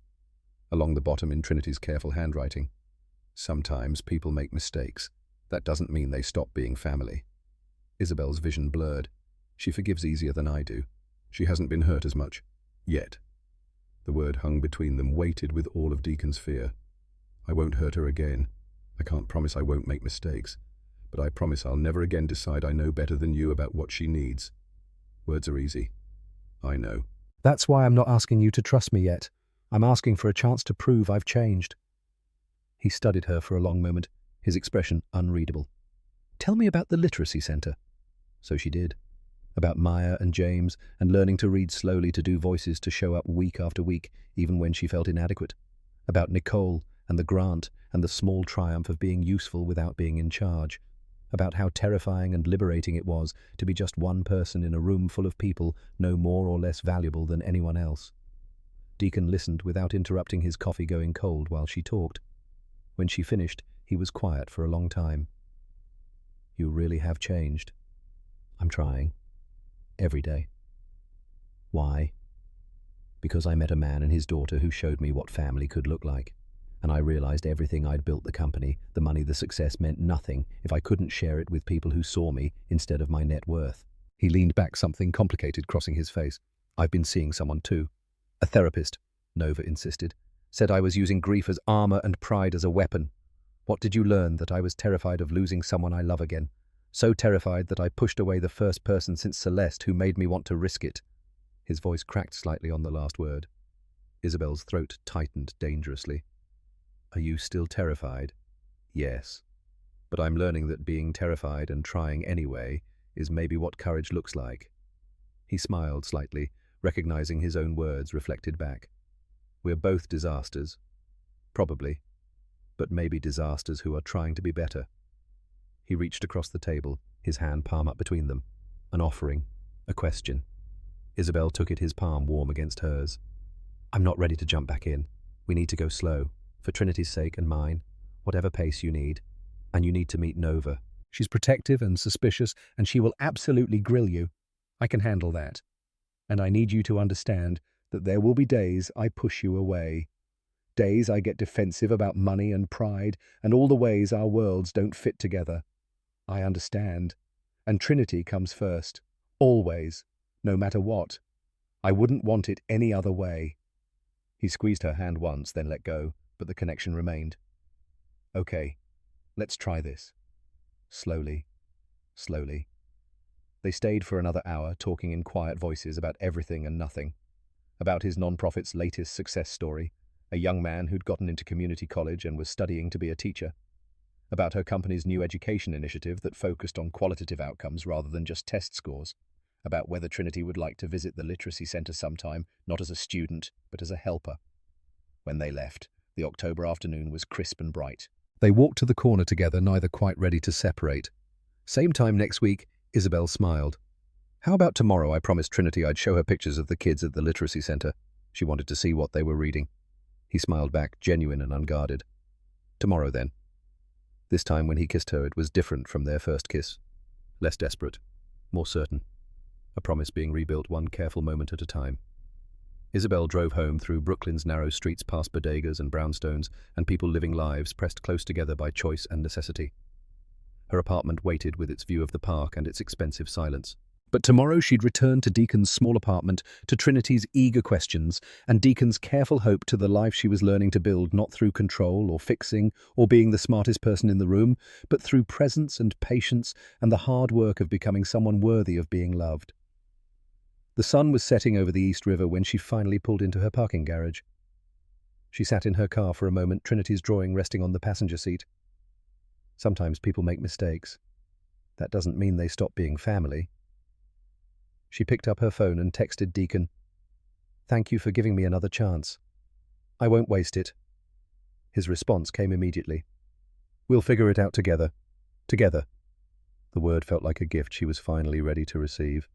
Along the bottom in Trinity's careful handwriting. Sometimes people make mistakes. That doesn't mean they stop being family. Isabel's vision blurred. She forgives easier than I do. She hasn't been hurt as much. Yet. The word hung between them, weighted with all of Deacon's fear. I won't hurt her again. I can't promise I won't make mistakes. But I promise I'll never again decide I know better than you about what she needs. Words are easy. I know. That's why I'm not asking you to trust me yet. I'm asking for a chance to prove I've changed. He studied her for a long moment, his expression unreadable. Tell me about the literacy centre. So she did. About Maya and James, and learning to read slowly, to do voices, to show up week after week, even when she felt inadequate. About Nicole and the grant and the small triumph of being useful without being in charge. about how terrifying and liberating it was to be just one person in a room full of people no more or less valuable than anyone else. Deacon listened without interrupting his coffee going cold while she talked. When she finished, he was quiet for a long time. "You really have changed." "I'm trying. Every day." "Why?" "Because I met a man and his daughter who showed me what family could look like. And I realized everything I'd built the company, the money, the success meant nothing if I couldn't share it with people who saw me instead of my net worth." He leaned back, something complicated crossing his face. "I've been seeing someone too." "A therapist," Nova insisted. "Said I was using grief as armor and pride as a weapon. What did you learn? That I was terrified of losing someone I love again. So terrified that I pushed away the first person since Celeste who made me want to risk it." His voice cracked slightly on the last word. Isabel's throat tightened dangerously. "Are you still terrified?" "Yes. But I'm learning that being terrified and trying anyway is maybe what courage looks like." He smiled slightly, recognizing his own words reflected back. "We're both disasters. Probably. But maybe disasters who are trying to be better." He reached across the table, his hand palm up between them. An offering. A question. Isabel took it, his palm warm against hers. "I'm not ready to jump back in. We need to go slow. For Trinity's sake and mine. Whatever pace you need. And you need to meet Nova. She's protective and suspicious, and she will absolutely grill you. I can handle that. And I need you to understand that there will be days I push you away. Days I get defensive about money and pride and all the ways our worlds don't fit together. I understand. And Trinity comes first. Always. No matter what. I wouldn't want it any other way." He squeezed her hand once, then let go, but the connection remained. "Okay, let's try this." Slowly. Slowly. They stayed for another hour, talking in quiet voices about everything and nothing. About his nonprofit's latest success story, a young man who'd gotten into community college and was studying to be a teacher. About her company's new education initiative that focused on qualitative outcomes rather than just test scores. About whether Trinity would like to visit the literacy center sometime, not as a student, but as a helper. When they left, the October afternoon was crisp and bright. They walked to the corner together, neither quite ready to separate. "Same time next week," Isabel smiled. "How about tomorrow? I promised Trinity I'd show her pictures of the kids at the literacy center. She wanted to see what they were reading." He smiled back, genuine and unguarded. "Tomorrow, then." This time when he kissed her, it was different from their first kiss. Less desperate, more certain. A promise being rebuilt one careful moment at a time. Isabel drove home through Brooklyn's narrow streets past bodegas and brownstones and people living lives pressed close together by choice and necessity. Her apartment waited with its view of the park and its expensive silence. But tomorrow she'd return to Deacon's small apartment, to Trinity's eager questions, and Deacon's careful hope to the life she was learning to build, not through control or fixing or being the smartest person in the room, but through presence and patience and the hard work of becoming someone worthy of being loved. The sun was setting over the East River when she finally pulled into her parking garage. She sat in her car for a moment, Trinity's drawing resting on the passenger seat. Sometimes people make mistakes. That doesn't mean they stop being family. She picked up her phone and texted Deacon, "Thank you for giving me another chance. I won't waste it." His response came immediately. "We'll figure it out together. Together." The word felt like a gift she was finally ready to receive.